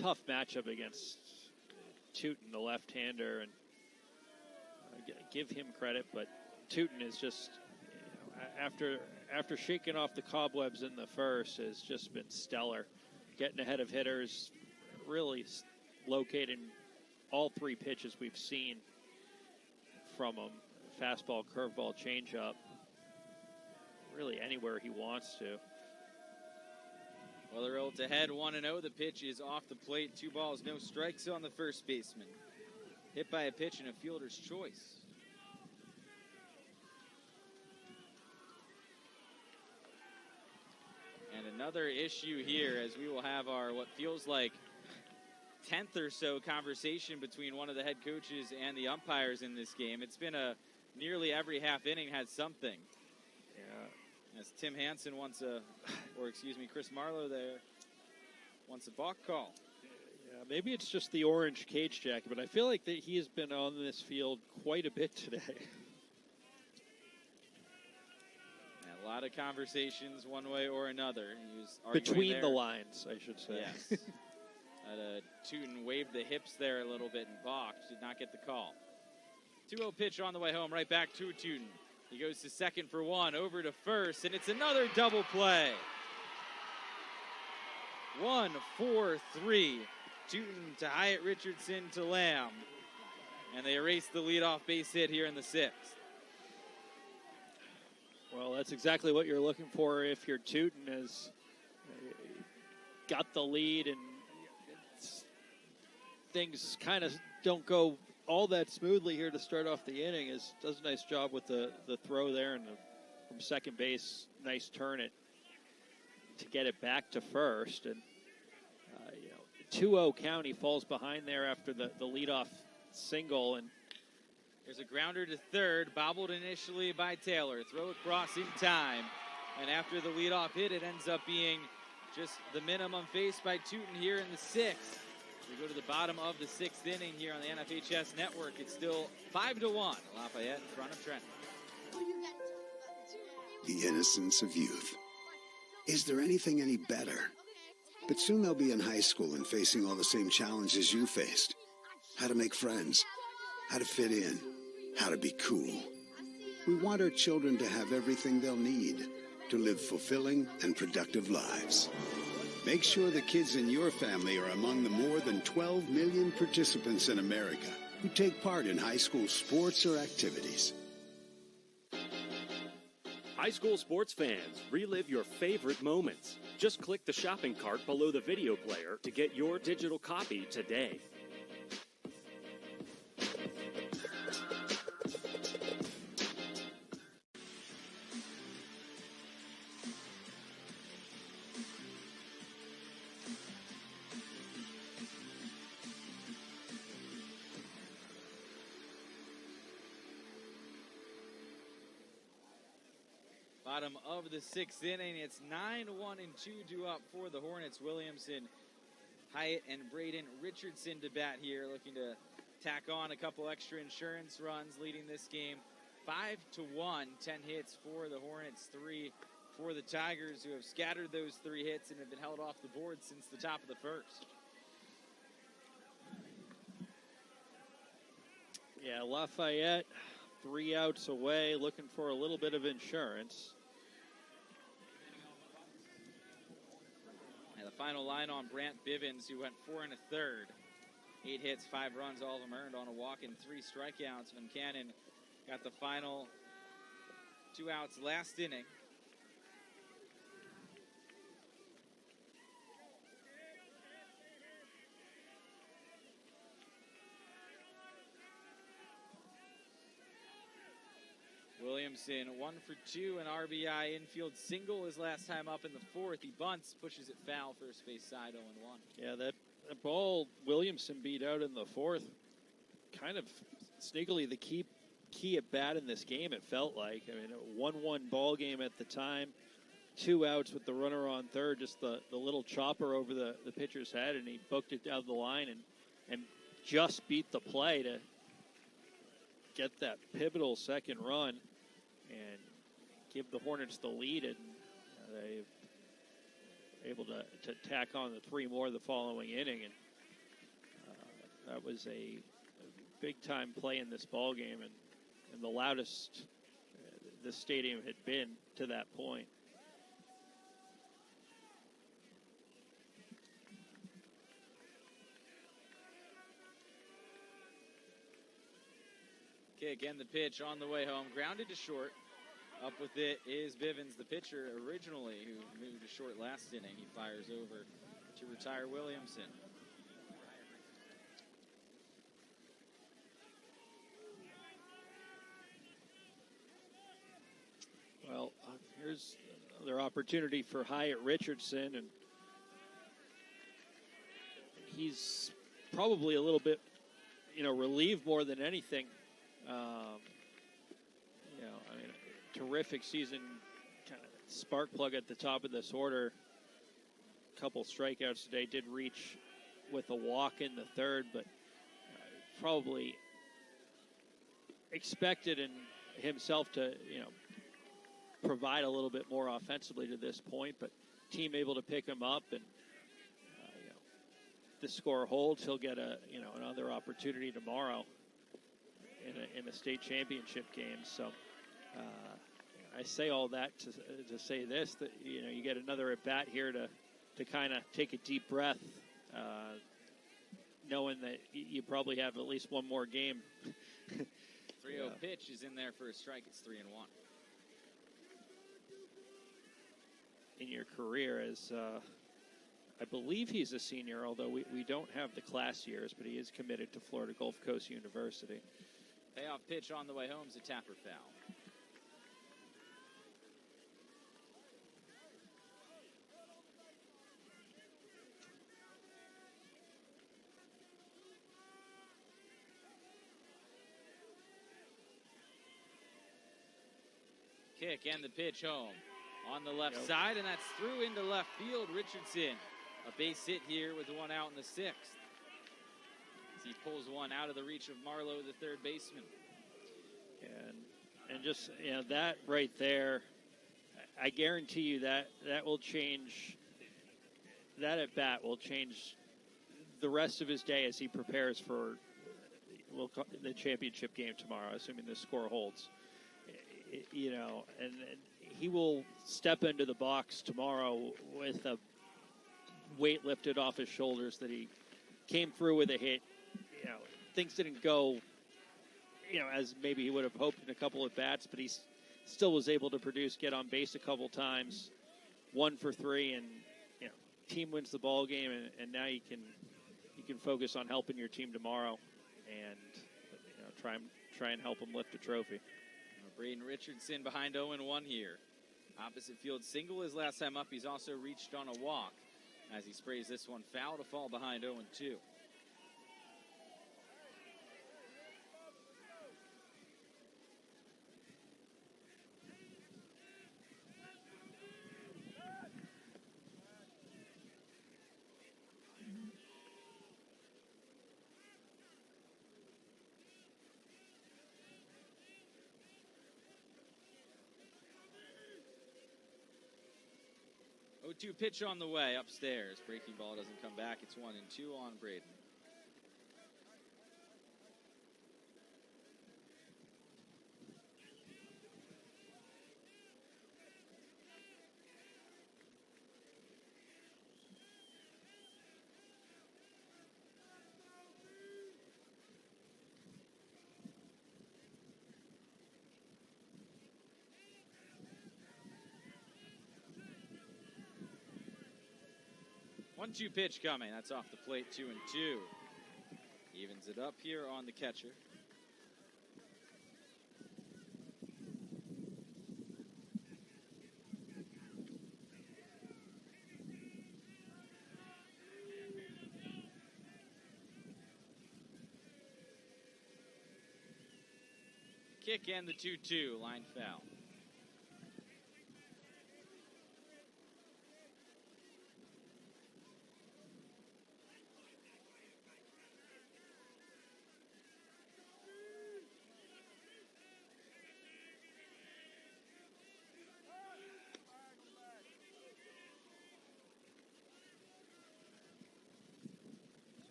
tough matchup against Tootin, the left-hander, and give him credit, but Tootin is just, after shaking off the cobwebs in the 1st, has just been stellar, getting ahead of hitters, really locating all 3 pitches we've seen from him: fastball, curveball, changeup, really anywhere he wants to. Weatherill to head 1-0. The pitch is off the plate. 2 balls, no strikes on the first baseman. Hit by a pitch and a fielder's choice. And another issue here, as we will have our what feels like 10th or so conversation between one of the head coaches and the umpires in this game. It's been nearly every half inning has something. As Tim Hansen wants Chris Marlowe there wants a balk call. Yeah, maybe it's just the orange cage jacket, but I feel like that he has been on this field quite a bit today. Yeah, a lot of conversations one way or another. He was between the lines, I should say. Yes. Tootin waved the hips there a little bit and balked. Did not get the call. 2-0 pitch on the way home. Right back to Tootin. He goes to second for 1, over to first, and it's another double play. 1, 4, 3. Tootin to Hyatt, Richardson to Lamb. And they erase the leadoff base hit here in the 6th. Well, that's exactly what you're looking for if you're Tootin, has got the lead and things kind of don't go all that smoothly here to start off the inning. Does a nice job with the throw there, and from second base, nice turn it to get it back to first. And 2-0 count. He falls behind there after the leadoff single, and there's a grounder to third, bobbled initially by Taylor. Throw across in time, and after the leadoff hit, it ends up being just the minimum faced by Tootin here in the 6th. We go to the bottom of the 6th inning here on the NFHS Network. It's still 5-1. Lafayette in front of Trenton. The innocence of youth. Is there anything any better? But soon they'll be in high school and facing all the same challenges you faced. How to make friends, how to fit in, how to be cool. We want our children to have everything they'll need to live fulfilling and productive lives. Make sure the kids in your family are among the more than 12 million participants in America who take part in high school sports or activities. High school sports fans, relive your favorite moments. Just click the shopping cart below the video player to get your digital copy today. Bottom of the 6th inning. It's 9-1 and 2 due up for the Hornets. Williamson, Hyatt, and Braden Richardson to bat here, looking to tack on a couple extra insurance runs, leading this game 5-1. 10 hits for the Hornets, 3 for the Tigers, who have scattered those 3 hits and have been held off the board since the top of the 1st. Yeah, Lafayette, 3 outs away, looking for a little bit of insurance. And the final line on Brant Bivens, who went 4 1/3. 8 hits, 5 runs, all of them earned on a walk and 3 strikeouts. Van Cannon got the final 2 outs last inning. Williamson 1 for 2, an RBI infield single his last time up in the 4th. He bunts, pushes it foul, first base side, 0-1. Yeah, that ball Williamson beat out in the 4th, kind of sneakily the key at bat in this game, it felt like. I mean, a 1-1 ball game at the time, 2 outs with the runner on third, just the little chopper over the pitcher's head, and he booked it down the line and just beat the play to get that pivotal second run and give the Hornets the lead, and they able to tack on the 3 more the following inning, and that was a big-time play in this ball game, and the loudest the stadium had been to that point. Kick and the pitch on the way home, grounded to short. Up with it is Bivens, the pitcher originally, who moved to short last inning. He fires over to retire Williamson. Well, here's another opportunity for Hyatt Richardson, and he's probably a little bit, relieved more than anything. I mean, terrific season, kind of spark plug at the top of this order. A couple strikeouts today, did reach with a walk in the 3rd, but probably expected in himself to, provide a little bit more offensively to this point, but team able to pick him up, and if the score holds, he'll get another opportunity tomorrow in a state championship game. So I say all that to say this, that you get another at bat here to kind of take a deep breath, knowing that you probably have at least one more game. 3-0 pitch is in there for a strike. It's 3-1. In your career, as I believe he's a senior, although we don't have the class years, but he is committed to Florida Gulf Coast University. Payoff pitch on the way home is a tapper foul. Kick and the pitch home on the left side, and that's through into left field. Richardson, a base hit here with 1 out in the 6th. As he pulls one out of the reach of Marlowe, the third baseman. And just, that right there, I guarantee you that will change, that at bat will change the rest of his day as he prepares for the championship game tomorrow, assuming the score holds. And he will step into the box tomorrow with a weight lifted off his shoulders that he came through with a hit. Things didn't go, as maybe he would have hoped in a couple of bats, but he still was able to produce, get on base a couple times, 1 for 3, and team wins the ball game, and now you can focus on helping your team tomorrow, and try and help them lift a trophy. Braden Richardson behind 0-1 here. Opposite field single his last time up. He's also reached on a walk as he sprays this one foul to fall behind 0-2. Oh-2 pitch on the way upstairs. Breaking ball doesn't come back. It's 1-2 on Braden. 1-2 pitch coming. That's off the plate, 2-2. Evens it up here on the catcher. Kick and the 2-2, line foul.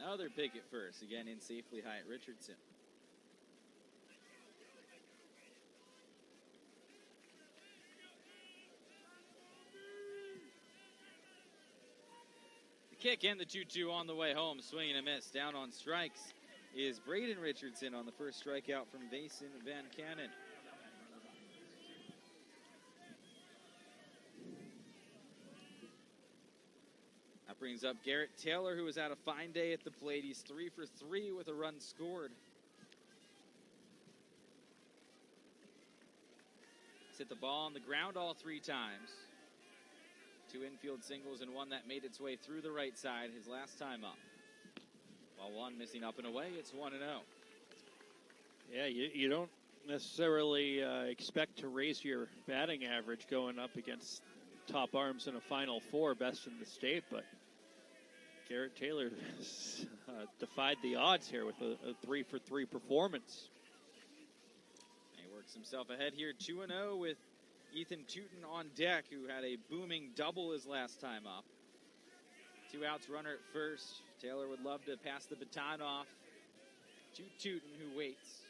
Another pick at first, again in safely Hyatt Richardson. The kick and the 2-2 on the way home, swing and a miss. Down on strikes is Braden Richardson on the first strikeout from Vason Van Cannon. That brings up Garrett Taylor, who has had a fine day at the plate. He's 3 for 3 with a run scored. He's hit the ball on the ground all 3 times. 2 infield singles and 1 that made its way through the right side his last time up. While 1 missing up and away, it's 1-0. Yeah, you don't necessarily expect to raise your batting average going up against top arms in a Final Four, best in the state, but Garrett Taylor defied the odds here with a 3 for 3 performance. He works himself ahead here, 2-0 with Ethan Tootin on deck, who had a booming double his last time up. 2 outs, runner at first. Taylor would love to pass the baton off to Tootin, who waits.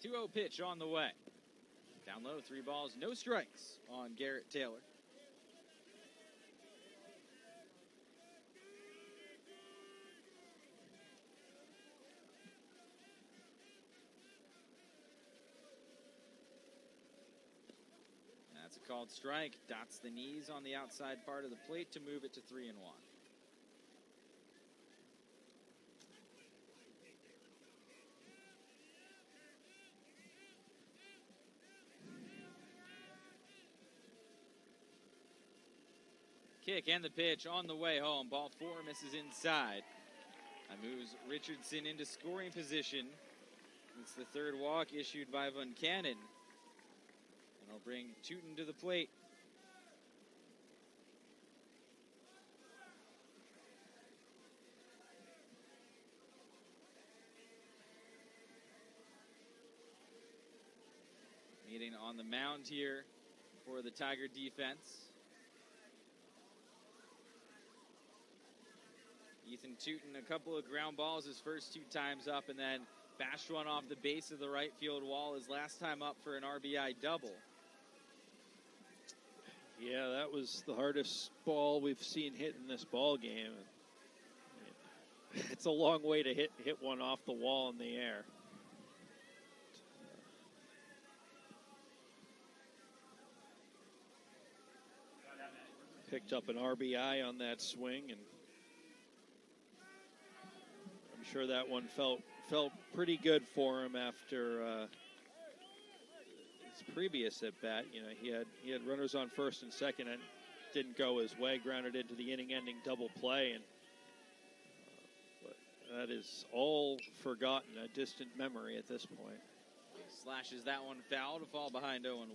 .2-0 pitch on the way. Down low, 3 balls, no strikes on Garrett Taylor. That's a called strike. Dots the knees on the outside part of the plate to move it to 3-1. Kick and the pitch on the way home. Ball 4 misses inside. That moves Richardson into scoring position. It's the 3rd walk issued by Van Cannon. And he'll bring Tootin to the plate. Meeting on the mound here for the Tiger defense. Ethan Tootin, a couple of ground balls his first 2 times up, and then bashed one off the base of the right field wall his last time up for an RBI double. Yeah, that was the hardest ball we've seen hit in this ball game. It's a long way to hit one off the wall in the air. Picked up an RBI on that swing, and I'm sure that one felt pretty good for him after his previous at bat. You know, he had runners on first and second, and didn't go his way. Grounded into the inning-ending double play, and but that is all forgotten, a distant memory at this point. Slashes that one foul to fall behind 0-1.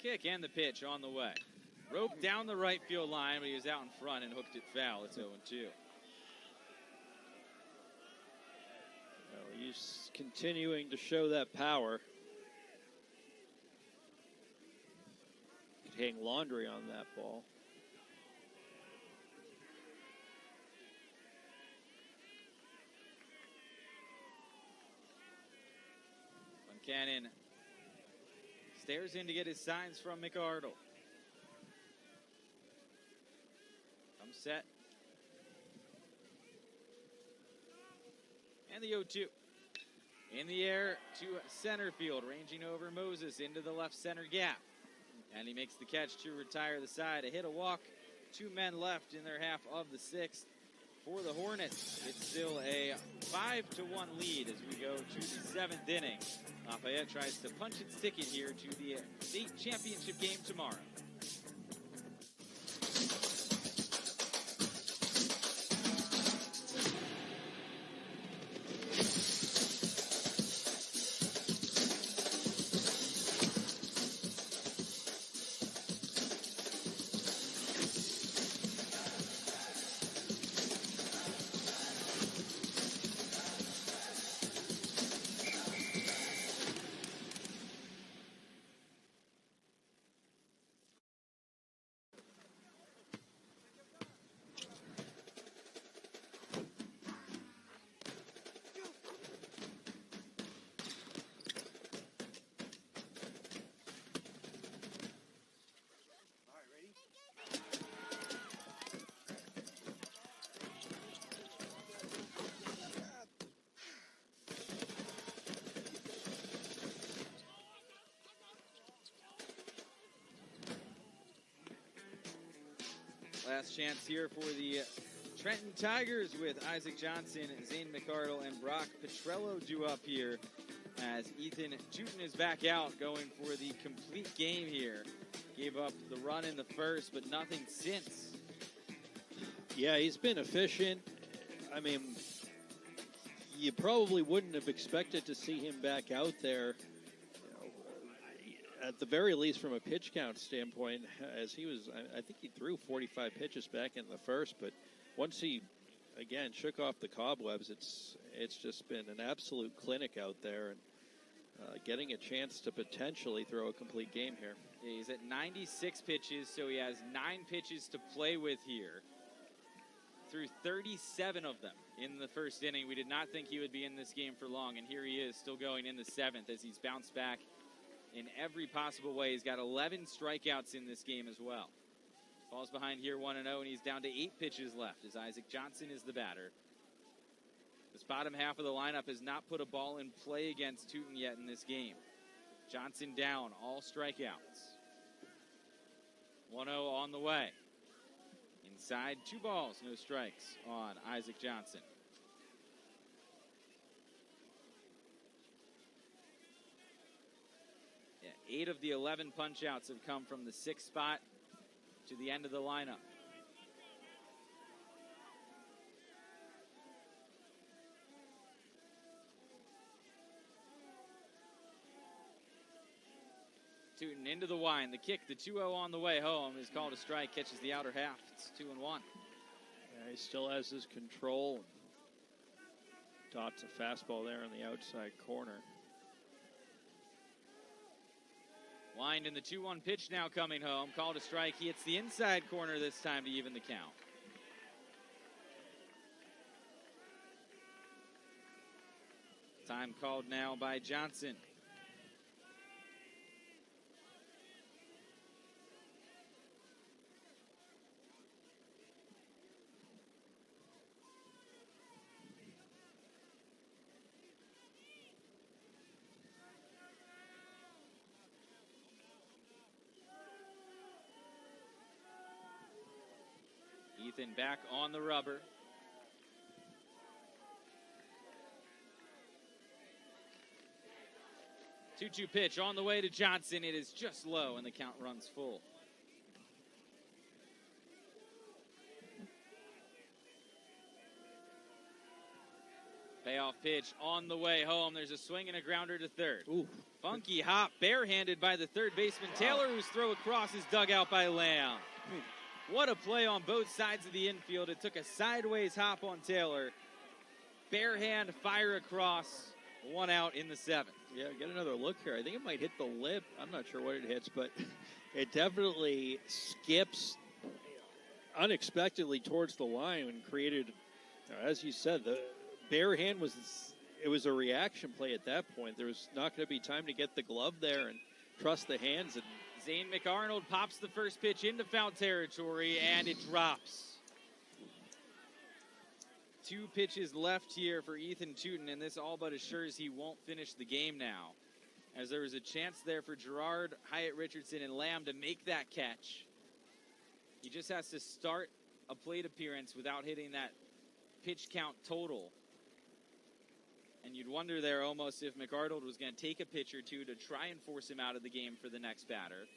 Kick and the pitch on the way. Roped down the right field line, but he was out in front and hooked it foul. It's 0-2. Well, he's continuing to show that power. to hang laundry on that ball. Cannon stares in to get his signs from McArdle. Comes set. And the 0-2. In the air to center field, ranging over Moses into the left center gap. And he makes the catch to retire the side. A hit, a walk, 2 men left in their half of the 6th. For the Hornets, it's still a 5-1 lead as we go to the 7th inning. Lafayette tries to punch its ticket here to the state championship game tomorrow. Last chance here for the Trenton Tigers with Isaac Johnson, Zane McArdle, and Brock Petrello due up here as Ethan Tootin is back out going for the complete game here. Gave up the run in the first, but nothing since. Yeah, he's been efficient. I mean, you probably wouldn't have expected to see him back out there, at the very least from a pitch count standpoint, as he was, I think he threw 45 pitches back in the first, but once he, again, shook off the cobwebs, it's just been an absolute clinic out there, and getting a chance to potentially throw a complete game here. Yeah, he's at 96 pitches, so he has 9 pitches to play with here. Threw 37 of them in the first inning. We did not think he would be in this game for long, and here he is still going in the 7th as he's bounced back in every possible way. He's got 11 strikeouts in this game as well. Falls behind here 1-0, and he's down to 8 pitches left as Isaac Johnson is the batter. This bottom half of the lineup has not put a ball in play against Tootin yet in this game. Johnson down, all strikeouts. 1-0 on the way. Inside, 2 balls, no strikes on Isaac Johnson. Yeah, 8 of the 11 punch-outs have come from the 6th spot to the end of the lineup. Tootin into the wind. The kick, the 2-0 on the way home is called a strike. Catches the outer half. It's 2-1. Yeah, he still has his control. Dots a fastball there on the outside corner. Wind in the 2-1 pitch now coming home. Called a strike. He hits the inside corner this time to even the count. Time called now by Johnson. Ethan back on the rubber. Two-2 pitch on the way to Johnson. It is just low, and the count runs full. Payoff pitch on the way home. There's a swing and a grounder to third. Ooh. Funky hop, barehanded by the third baseman Taylor, who's throw across his dugout by Lamb. What a play on both sides of the infield. It took a sideways hop on Taylor. Barehand fire across. 1 out in the 7th. Yeah, get another look here. I think it might hit the lip. I'm not sure what it hits, but it definitely skips unexpectedly towards the line and created, as you said, the bare hand was a reaction play at that point. There was not going to be time to get the glove there and trust the hands. And Zane McArnold pops the first pitch into foul territory, and it drops. 2 pitches left here for Ethan Tootin, and this all but assures he won't finish the game now, as there was a chance there for Gerard, Hyatt Richardson, and Lamb to make that catch. He just has to start a plate appearance without hitting that pitch count total. And you'd wonder there almost if McArnold was going to take a pitch or two to try and force him out of the game for the next batter.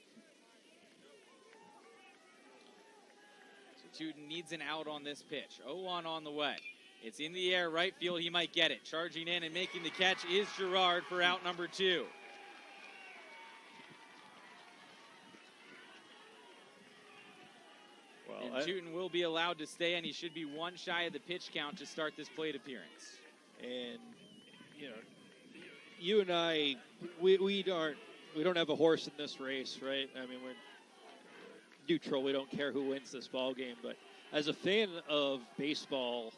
So Tootin needs an out on this pitch. 0-1 on the way. It's in the air, right field. He might get it. Charging in and making the catch is Gerard for out number 2. And Tootin will be allowed to stay, and he should be 1 shy of the pitch count to start this plate appearance. And, you know, you and I, we don't have a horse in this race, right? I mean, we're neutral. We don't care who wins this ball game. But as a fan of baseball,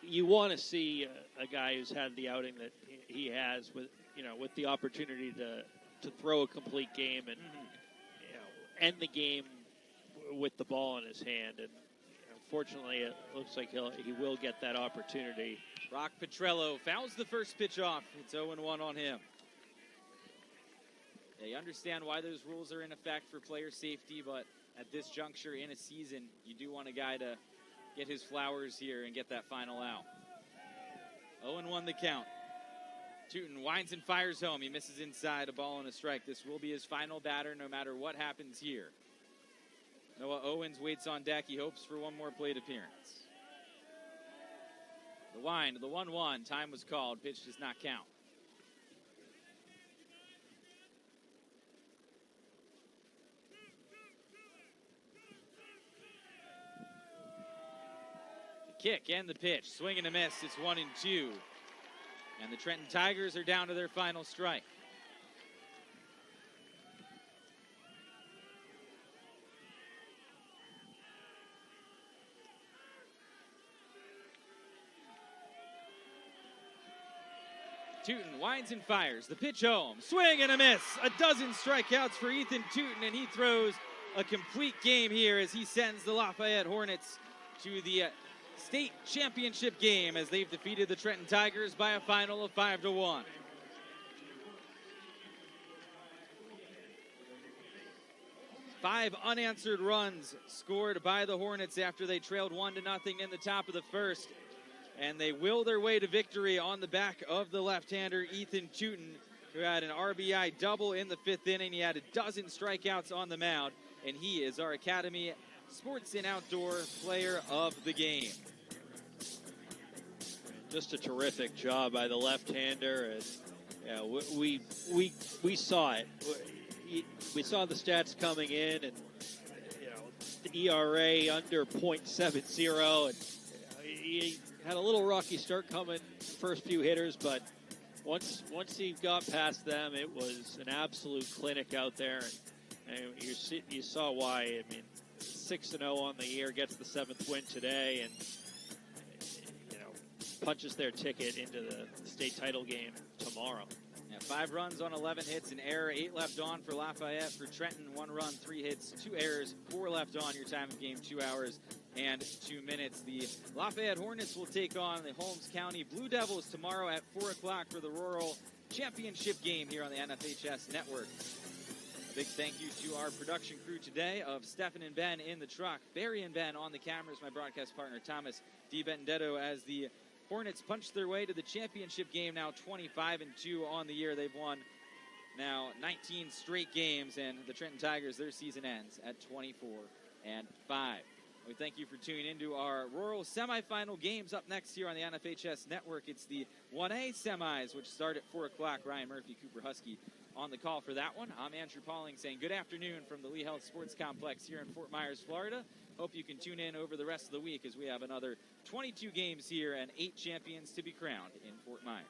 you want to see a guy who's had the outing that he has with the opportunity to throw a complete game and end the game with the ball in his hand. And unfortunately, it looks like he will get that opportunity. Rock Petrello fouls the first pitch off. It's 0-1 on him. They understand why those rules are in effect for player safety, but at this juncture in a season, you do want a guy to get his flowers here and get that final out. 0-1 the count. Tootin winds and fires home. He misses inside, a ball and a strike. This will be his final batter no matter what happens here. Noah Owens waits on deck. He hopes for one more plate appearance. The wind, the 1-1. Time was called. Pitch does not count. The kick and the pitch. Swing and a miss. It's 1-2. And the Trenton Tigers are down to their final strike. Tootin winds and fires. The pitch home. Swing and a miss. A dozen strikeouts for Ethan Tootin, and he throws a complete game here as he sends the Lafayette Hornets to the state championship game as they've defeated the Trenton Tigers by a final of 5-1. Five unanswered runs scored by the Hornets after they trailed 1-0 in the top of the first. And they will their way to victory on the back of the left-hander, Ethan Tootin, who had an RBI double in the 5th inning. He had a dozen strikeouts on the mound, and he is our Academy Sports and Outdoor Player of the Game. Just a terrific job by the left-hander. Yeah, we saw it. We saw the stats coming in, and the ERA under .70, and he had a little rocky start coming first few hitters, but once he got past them, it was an absolute clinic out there, and you saw why. I mean, 6-0 on the year, gets the 7th win today, and punches their ticket into the state title game tomorrow. Yeah, 5 runs on 11 hits, an error, 8 left on for Lafayette. For Trenton, 1 run, 3 hits, 2 errors, 4 left on. Your time of game, 2 hours and 2 minutes. The Lafayette Hornets will take on the Holmes County Blue Devils tomorrow at 4 o'clock for the Rural Championship game here on the NFHS Network. A big thank you to our production crew today of Stefan and Ben in the truck, Barry and Ben on the cameras, my broadcast partner Thomas DiBenedetto, as the Hornets punch their way to the championship game, now 25-2 on the year. They've won now 19 straight games, and the Trenton Tigers, their season ends at 24-5. We thank you for tuning into our rural semifinal games. Up next here on the NFHS Network, it's the 1A semis, which start at 4 o'clock. Ryan Murphy, Cooper Husky on the call for that one. I'm Andrew Pauling saying good afternoon from the Lee Health Sports Complex here in Fort Myers, Florida. Hope you can tune in over the rest of the week as we have another 22 games here and 8 champions to be crowned in Fort Myers.